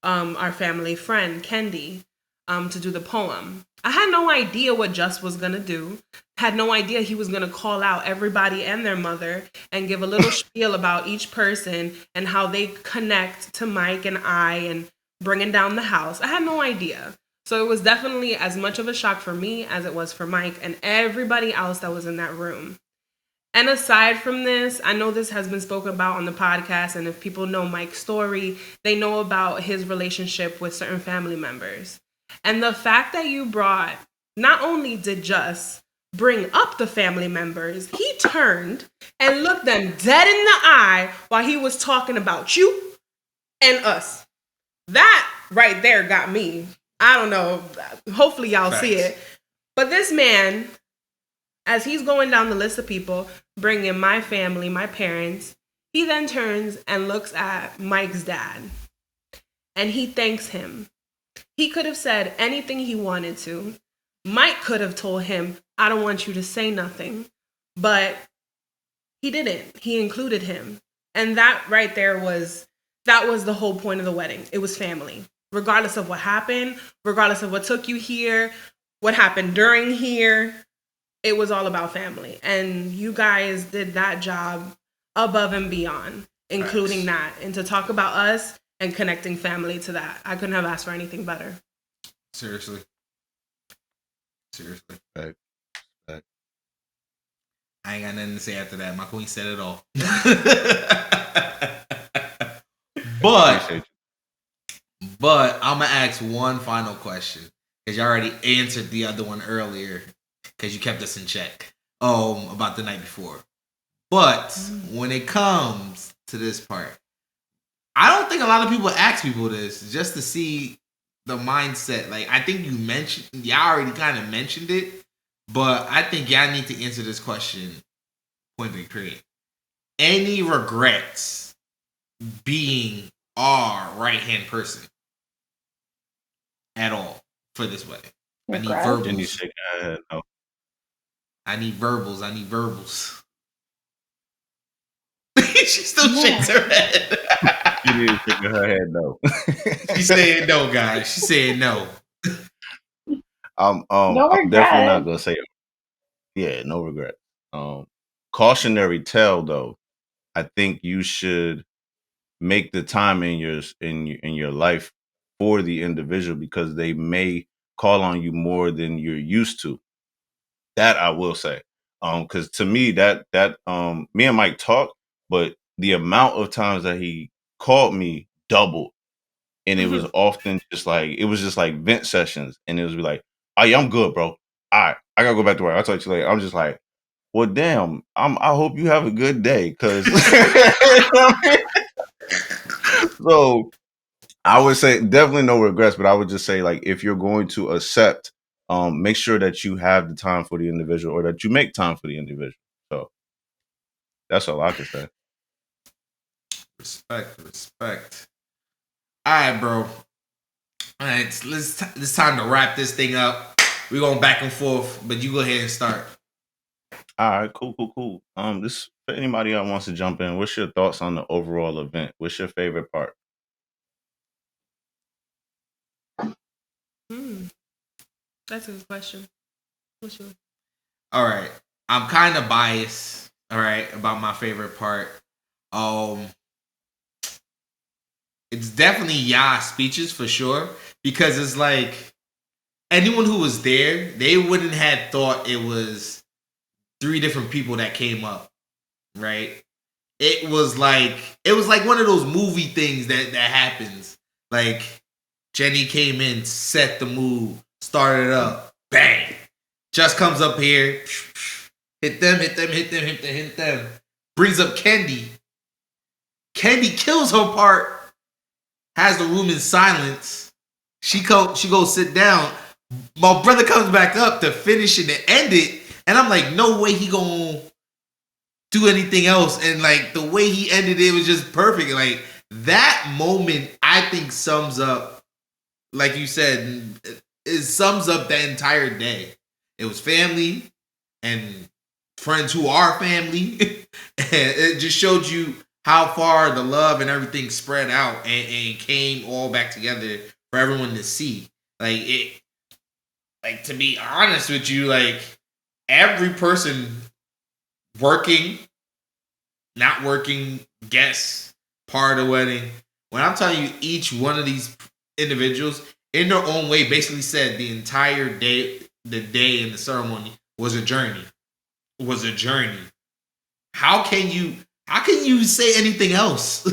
our family friend, Kendi, to do the poem. I had no idea what Just was going to do. Had no idea he was going to call out everybody and their mother and give a little spiel about each person and how they connect to Mike and I and bringing down the house. I had no idea. So it was definitely as much of a shock for me as it was for Mike and everybody else that was in that room. And aside from this, I know this has been spoken about on the podcast, and if people know Mike's story, they know about his relationship with certain family members. And the fact that you brought, not only did Just bring up the family members, he turned and looked them dead in the eye while he was talking about you and us. That right there got me. I don't know. Hopefully y'all see it. But this man, as he's going down the list of people, bringing my family, my parents, he then turns and looks at Mike's dad. And he thanks him. He could have said anything he wanted to. Mike could have told him, I don't want you to say nothing. But he didn't. He included him. And that right there was the whole point of the wedding. It was family. Regardless of what happened, regardless of what took you here, what happened during here, it was all about family. And you guys did that job above and beyond, including that. And to talk about us and connecting family to that, I couldn't have asked for anything better. Seriously. Right. I ain't got nothing to say after that. My queen said it all. But I'm going to ask one final question. Because you already answered the other one earlier. Because you kept us in check. About the night before. But when it comes to this part, I don't think a lot of people ask people this just to see the mindset. Like, I think y'all already kind of mentioned it. But I think y'all need to answer this question point blank period. Any regrets being our right-hand person at all for this wedding? I need verbals. Jenny shaking her head no. I need verbals. She still shakes her head. Jenny is shaking her head no. She's saying no, guys. She's saying no. I'm definitely not gonna say it. Yeah, no regret. Cautionary tale though. I think you should make the time in your life for the individual because they may call on you more than you're used to. That I will say. Because to me that me and Mike talked, but the amount of times that he called me doubled. And it was often just like vent sessions. And it was like, oh yeah, I'm good, bro. All right, I gotta go back to work. I'll talk to you later. I'm just like, well, damn. I hope you have a good day, because so I would say definitely no regrets. But I would just say, like, if you're going to accept, make sure that you have the time for the individual, or that you make time for the individual. So that's all I can say. Respect. All right, bro. All right, it's time to wrap this thing up. We're going back and forth, but you go ahead and start. All right, cool. This for anybody that wants to jump in. What's your thoughts on the overall event? What's your favorite part? That's a good question. What's yours? All right, I'm kind of biased. All right, about my favorite part. It's definitely Ya's speeches for sure, because it's like anyone who was there, they wouldn't have thought it was 3 different people that came up, right? It was like one of those movie things that happens. Like Jenny came in, set the mood, started up, bang. Just comes up here, hit them. Brings up Kendi. Kendi kills her part. Has the room in silence. She goes sit down. My brother comes back up to finish it and end it. And I'm like, no way he gonna do anything else. And like the way he ended it was just perfect. Like that moment, I think sums up, like you said, it sums up the entire day. It was family and friends who are family. And it just showed you how far the love and everything spread out and came all back together for everyone to see. Like it, like to be honest with you, like every person working, not working, guests, part of the wedding. When I'm telling you, each one of these individuals, in their own way, basically said the entire day, the day in the ceremony was a journey. Was a journey. How can you say anything else?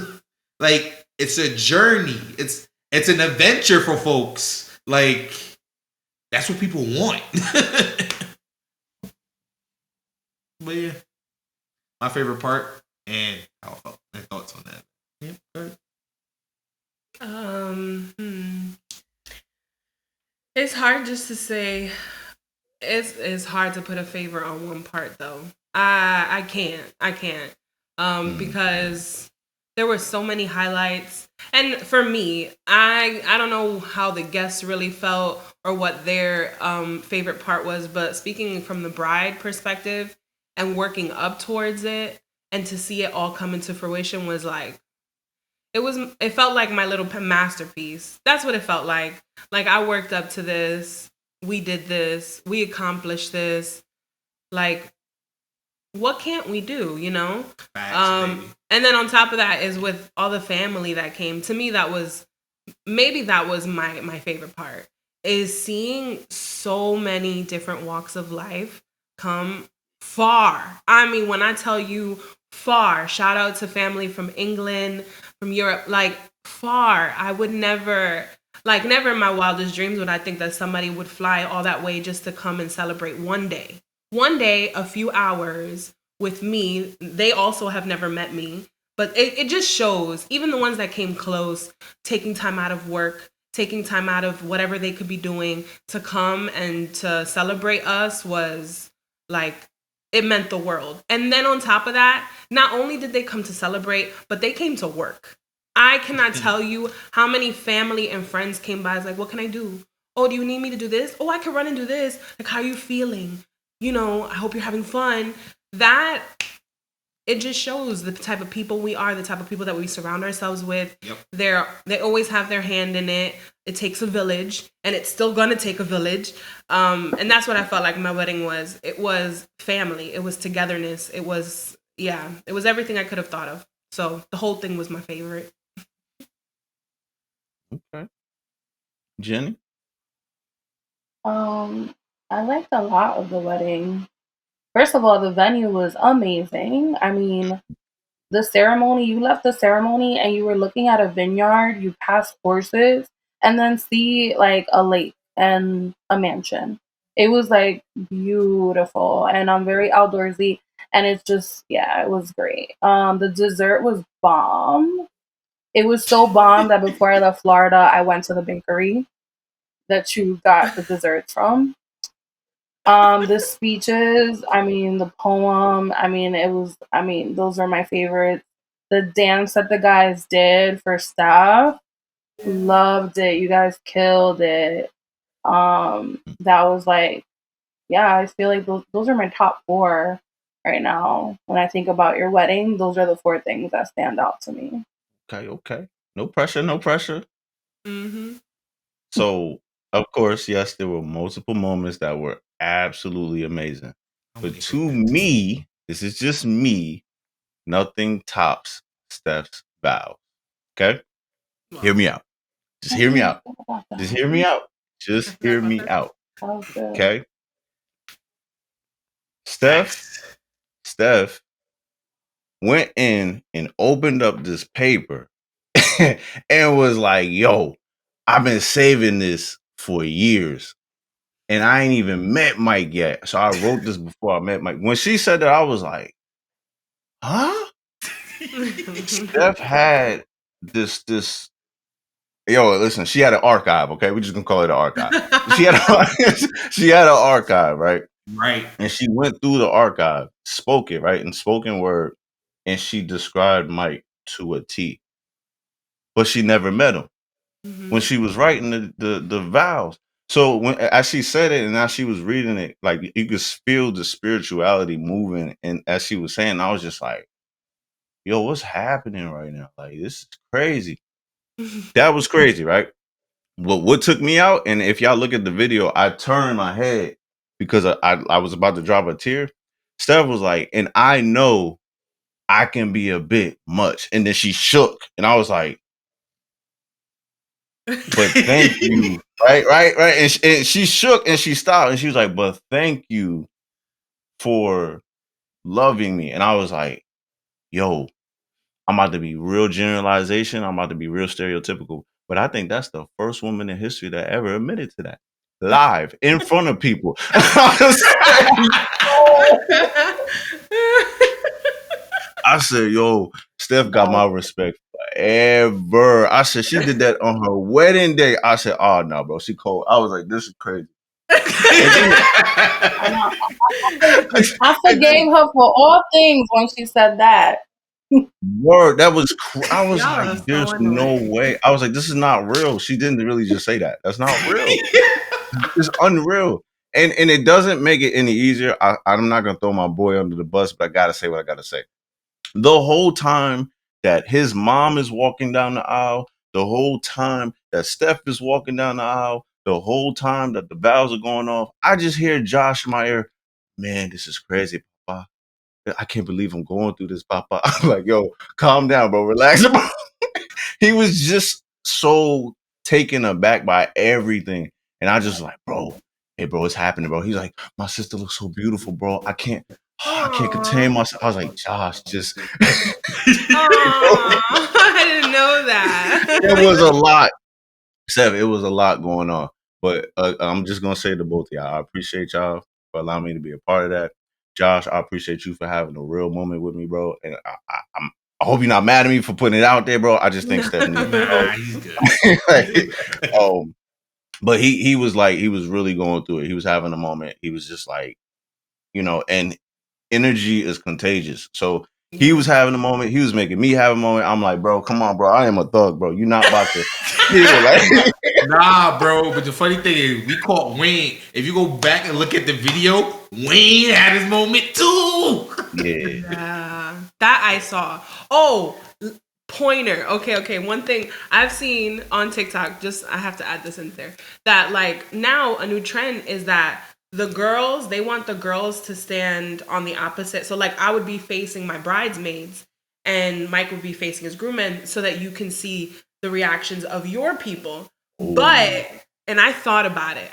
Like it's a journey. It's an adventure for folks. Like that's what people want. But yeah, my favorite part and how I felt and thoughts on that. Yeah, It's hard just to say. It's hard to put a favor on one part though. I can't because there were so many highlights, and for me, I don't know how the guests really felt or what their favorite part was, but speaking from the bride perspective and working up towards it and to see it all come into fruition was like it felt like my little masterpiece. That's what it felt like. Like I worked up to this. We did this. We accomplished this. Like, what can't we do? You know. Facts, and then on top of that is with all the family that came. To me, that was my favorite part. Is seeing so many different walks of life come far. I mean, when I tell you far, shout out to family from England, from Europe, like far. I would never, like, never in my wildest dreams would I think that somebody would fly all that way just to come and celebrate one day. One day, a few hours with me. They also have never met me. But it just shows, even the ones that came close, taking time out of work, taking time out of whatever they could be doing to come and to celebrate us was like, it meant the world. And then on top of that, not only did they come to celebrate, but they came to work. I cannot tell you how many family and friends came by. It's like, what can I do? Oh, do you need me to do this? Oh, I can run and do this. Like, how are you feeling? You know, I hope you're having fun. That, it just shows the type of people we are, the type of people that we surround ourselves with. Yep. They always have their hand in it. It takes a village, and it's still gonna take a village. And that's what I felt like my wedding was. It was family. It was togetherness. It was everything I could have thought of. So the whole thing was my favorite. Okay. Jenny? I liked a lot of the wedding. First of all, the venue was amazing. I mean, the ceremony, you left the ceremony and you were looking at a vineyard, you passed horses, and then see like a lake and a mansion. It was like beautiful, and I'm very outdoorsy, and it's just, yeah, it was great. The dessert was bomb. It was so bomb that before I left Florida, I went to the bakery that you got the desserts from. The speeches, I mean, the poem, I mean, those are my favorites. The dance that the guys did for staff, loved it. You guys killed it. That was like, yeah, I feel like those are my top four right now. When I think about your wedding, those are the four things that stand out to me. Okay. No pressure, no pressure. Mm-hmm. So, of course, yes, there were multiple moments that were absolutely amazing. But to me, this is just me, nothing tops Steph's vows. Okay? Hear me out. Just hear me out. Just hear me out. Just hear me out. Okay? Steph went in and opened up this paper and was like, yo, I've been saving this for years. And I ain't even met Mike yet. So I wrote this before I met Mike. When she said that, I was like, huh? Steph had this yo, listen, she had an archive, okay? We're just gonna call it an archive. She had an archive, right? Right. And she went through the archive, spoke it, right? In spoken word, and she described Mike to a T. But she never met him. Mm-hmm. When she was writing the vows. So when as she said it and as she was reading it, like you could feel the spirituality moving, and as she was saying, I was just like, "Yo, what's happening right now? Like this is crazy." That was crazy, right? What took me out, and if y'all look at the video, I turned my head because I was about to drop a tear. Steph was like, and I know I can be a bit much, and then she shook, and I was like, but thank you, right, and she shook and she stopped, and she was like, but thank you for loving me, and I was like, yo, I'm about to be real generalization. I'm about to be real stereotypical. But I think that's the first woman in history that ever admitted to that. Live in front of people. I said, yo, Steph got my respect forever. I said, she did that on her wedding day. I said, oh, no, bro, she cold. I was like, this is crazy. I forgave her for all things when she said that. Word, that was. I was Y'all like, are so "There's no annoying. way." I was like, "This is not real." She didn't really just say that. That's not real. It's unreal, and it doesn't make it any easier. I'm not gonna throw my boy under the bus, but I gotta say what I gotta say. The whole time that his mom is walking down the aisle, the whole time that Steph is walking down the aisle, the whole time that the vows are going off, I just hear Josh in my ear. Man, this is crazy, Papa. I can't believe I'm going through this, Papa. I'm like, yo, calm down, bro. Relax, bro. He was just so taken aback by everything. And I just like, bro, hey, bro, it's happening, bro. He's like, my sister looks so beautiful, bro. I can't contain myself. I was like, Josh, just I didn't know that. it was a lot. Seven, it was a lot going on. But I'm just gonna say to both of y'all, I appreciate y'all for allowing me to be a part of that. Josh, I appreciate you for having a real moment with me, bro. And I hope you're not mad at me for putting it out there, bro. I just think Steph needs to know. Nah, he's good. Like, but he was like, he was really going through it. He was having a moment. He was just like, and energy is contagious. So he was having a moment. He was making me have a moment. I'm like, bro, come on, bro. I am a thug, bro. You're not about to feel like. Nah, bro. But the funny thing is, we caught Wayne. If you go back and look at the video, Wayne had his moment too. Yeah. That I saw. Oh, pointer. Okay. One thing I've seen on TikTok, just I have to add this in there, that like now a new trend is that the girls, they want the girls to stand on the opposite. So like I would be facing my bridesmaids and Mike would be facing his groommen so that you can see the reactions of your people. But and I thought about it.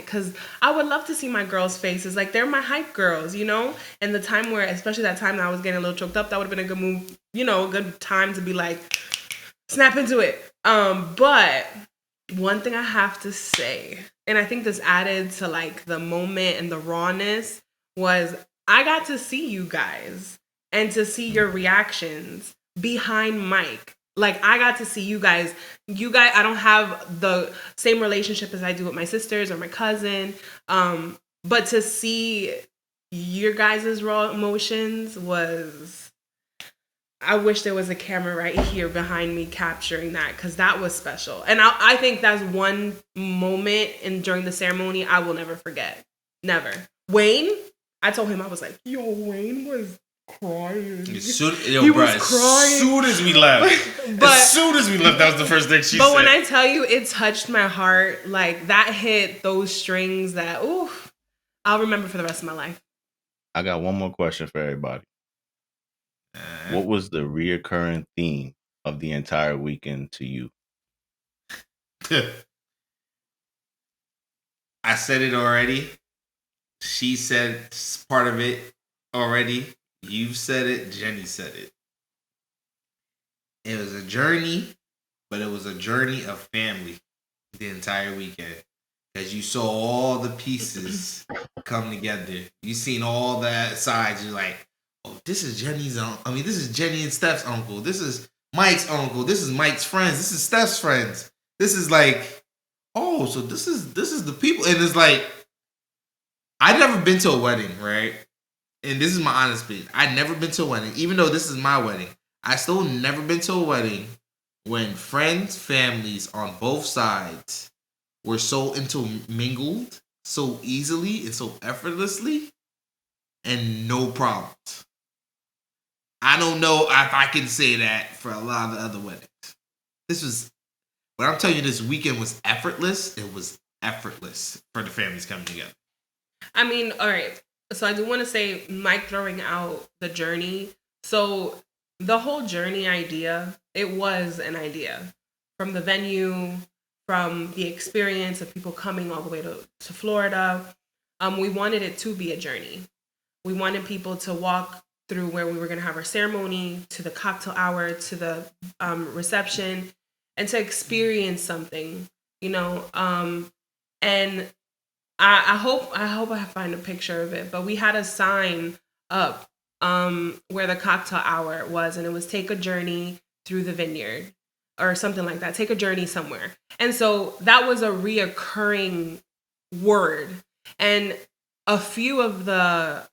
Because I would love to see my girls' faces. Like, they're my hype girls, And the time where, especially that time that I was getting a little choked up, that would have been a good move, a good time to be like, snap into it. But one thing I have to say, and I think this added to, like, the moment and the rawness, was I got to see you guys and to see your reactions behind Mike. Like, I got to see you guys. I don't have the same relationship as I do with my sisters or my cousin. But to see your guys' raw emotions was, I wish there was a camera right here behind me capturing that, because that was special. And I think that's one moment during the ceremony I will never forget. Never. Wayne, I told him, I was like, yo, Wayne was crying. He was crying. As soon as we left. That was the first thing she said. But when I tell you it touched my heart, like that hit those strings that, I'll remember for the rest of my life. I got one more question for everybody. What was the reoccurring theme of the entire weekend to you? I said it already. She said part of it already. You've said it. Jenny said it. It was a journey, but it was a journey of family the entire weekend. Because you saw all the pieces come together. You seen all that sides. You're like, oh, this is Jenny's uncle. This is Jenny and Steph's uncle. This is Mike's uncle. This is Mike's friends. This is Steph's friends. This is like, oh, so this is the people. And it's like, I've never been to a wedding, right? And this is my honest opinion. I've never been to a wedding, even though this is my wedding. I still never been to a wedding when friends, families on both sides were so intermingled so easily and so effortlessly and no problems. I don't know if I can say that for a lot of the other weddings. This was, when I'm telling you this weekend was effortless, it was effortless for the families coming together. I mean, all right. So I do want to say, Mike throwing out the journey. So the whole journey idea, it was an idea from the venue, from the experience of people coming all the way to Florida. We wanted it to be a journey. We wanted people to walk through where we were going to have our ceremony, to the cocktail hour, to the reception, and to experience something, you know. And I hope I find a picture of it. But we had a sign up where the cocktail hour was, and it was "Take a journey through the vineyard" or something like that. Take a journey somewhere. And so that was a reoccurring word. And a few of the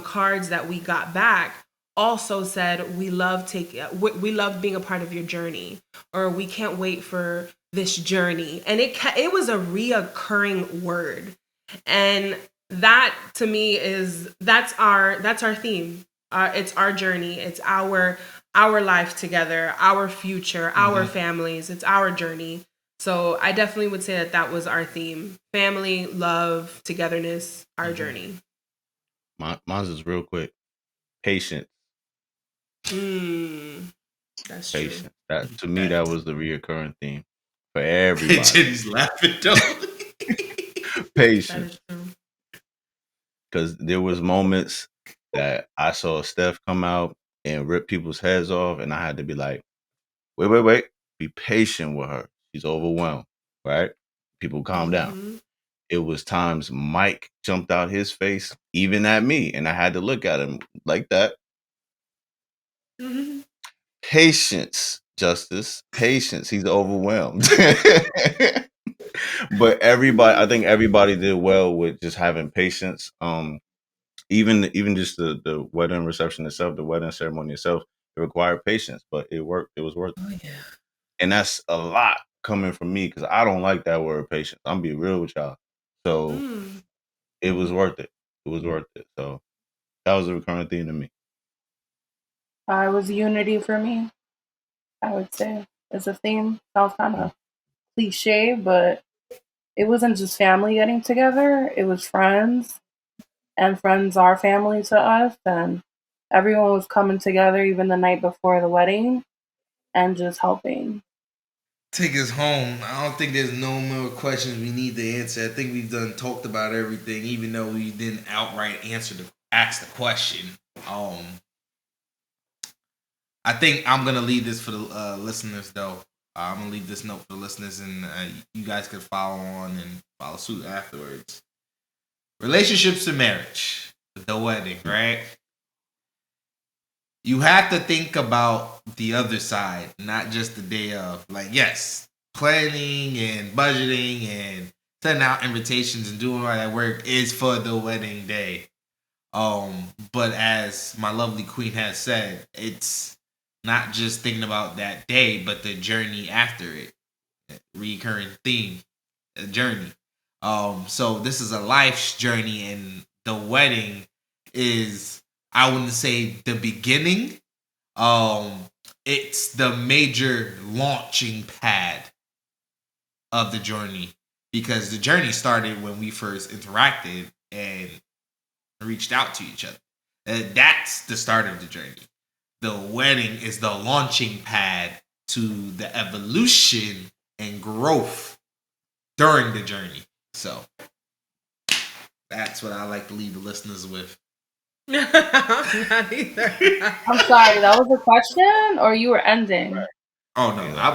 cards that we got back also said, we love being a part of your journey, or we can't wait for this journey. And it was a reoccurring word. And that to me that's our theme. It's our journey. It's our life together, our future, our families. It's our journey. So I definitely would say that was our theme: family, love, togetherness, our journey. Mine's is real quick. Patience. That's Patience. true. That to me, that was the reoccurring theme for everybody. Jenny's laughing though. Patience. That is true. Because there was moments that I saw Steph come out and rip people's heads off, and I had to be like, wait, be patient with her. She's overwhelmed, right? People calm down. It was times Mike jumped out his face, even at me, and I had to look at him like that. Patience, Justice. Patience. He's overwhelmed. But I think everybody did well with just having patience. Even just the wedding reception itself, the wedding ceremony itself, it required patience, but it worked. It was worth it. Oh yeah. And that's a lot coming from me because I don't like that word patience. I'm be real with y'all. So it was worth it. It was worth it. So that was a recurring theme to me. It was unity for me, I would say. As a theme. Sounds kind of cliche, but it wasn't just family getting together. It was friends, and friends are family to us. And everyone was coming together even the night before the wedding and just helping. Take us home. I don't think there's no more questions we need to answer. I think we've talked about everything, even though we didn't outright ask the question. I think I'm gonna leave this for the listeners, though. I'm gonna leave this note for the listeners, and you guys can follow on and follow suit afterwards. Relationships and marriage, the wedding, right? You have to think about the other side, not just the day of. Like, yes, planning and budgeting and sending out invitations and doing all that work is for the wedding day. But as my lovely queen has said, it's not just thinking about that day, but the journey after it. Recurring theme, a journey. So this is a life's journey, and the wedding is, I wouldn't say the beginning. It's the major launching pad of the journey, because the journey started when we first interacted and reached out to each other. That's the start of the journey. The wedding is the launching pad to the evolution and growth during the journey. So that's what I like to leave the listeners with. Not either. I'm sorry, that was a question or you were ending? Oh no, I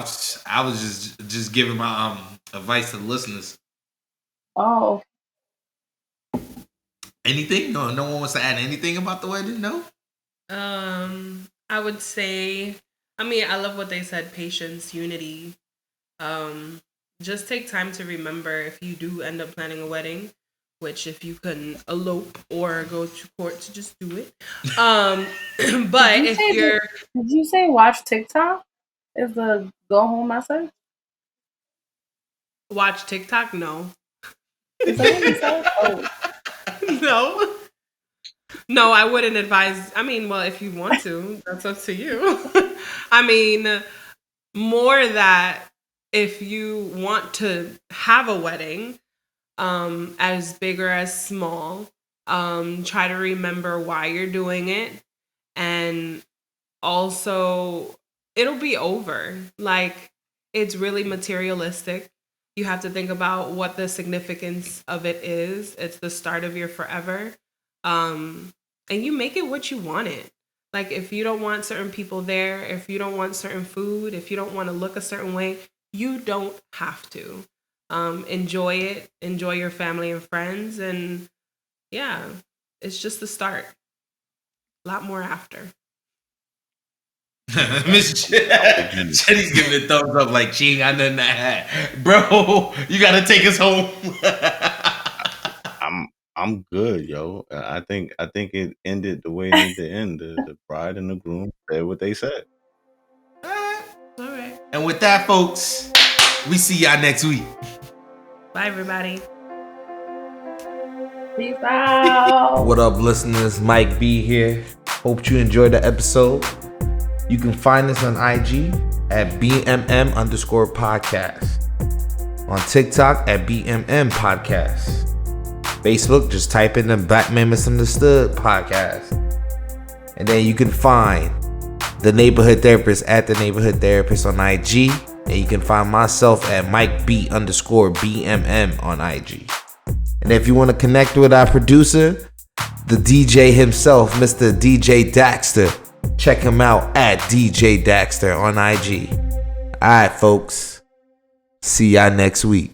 was just giving my advice to the listeners. Oh. Anything? No one wants to add anything about the wedding? No? I would say, I mean, I love what they said: patience, unity. Just take time to remember, if you do end up planning a wedding, which if you can elope or go to court, to just do it. But Did you say watch TikTok? Is the go home message? Watch TikTok? No. Is that what you said? Oh. No. No, I wouldn't advise. I mean, well, if you want to, that's up to you. I mean, more that if you want to have a wedding, as big or as small, try to remember why you're doing it. And also, it'll be over. Like, it's really materialistic. You have to think about what the significance of it is. It's the start of your forever. And you make it what you want it. Like, if you don't want certain people there, if you don't want certain food, if you don't want to look a certain way, you don't have to. Enjoy it. Enjoy your family and friends. And yeah, it's just the start. A lot more after. Miss Jenny's giving a thumbs up like she ain't got nothing to add. Bro, you gotta take us home. I'm good, yo. I think it ended the way it needed to end. The bride and the groom said what they said. All right. And with that, folks, we see y'all next week. Bye, everybody. Peace out. What up, listeners? Mike B here. Hope you enjoyed the episode. You can find us on IG at BMM_podcast. On TikTok at BMM Podcast. Facebook, just type in the Black Man Misunderstood Podcast. And then you can find the Neighborhood Therapist at the Neighborhood Therapist on IG. And you can find myself at Mike B_BMM on IG. And if you want to connect with our producer, the DJ himself, Mr. DJ Daxter, check him out at DJ Daxter on IG. Alright, folks. See y'all next week.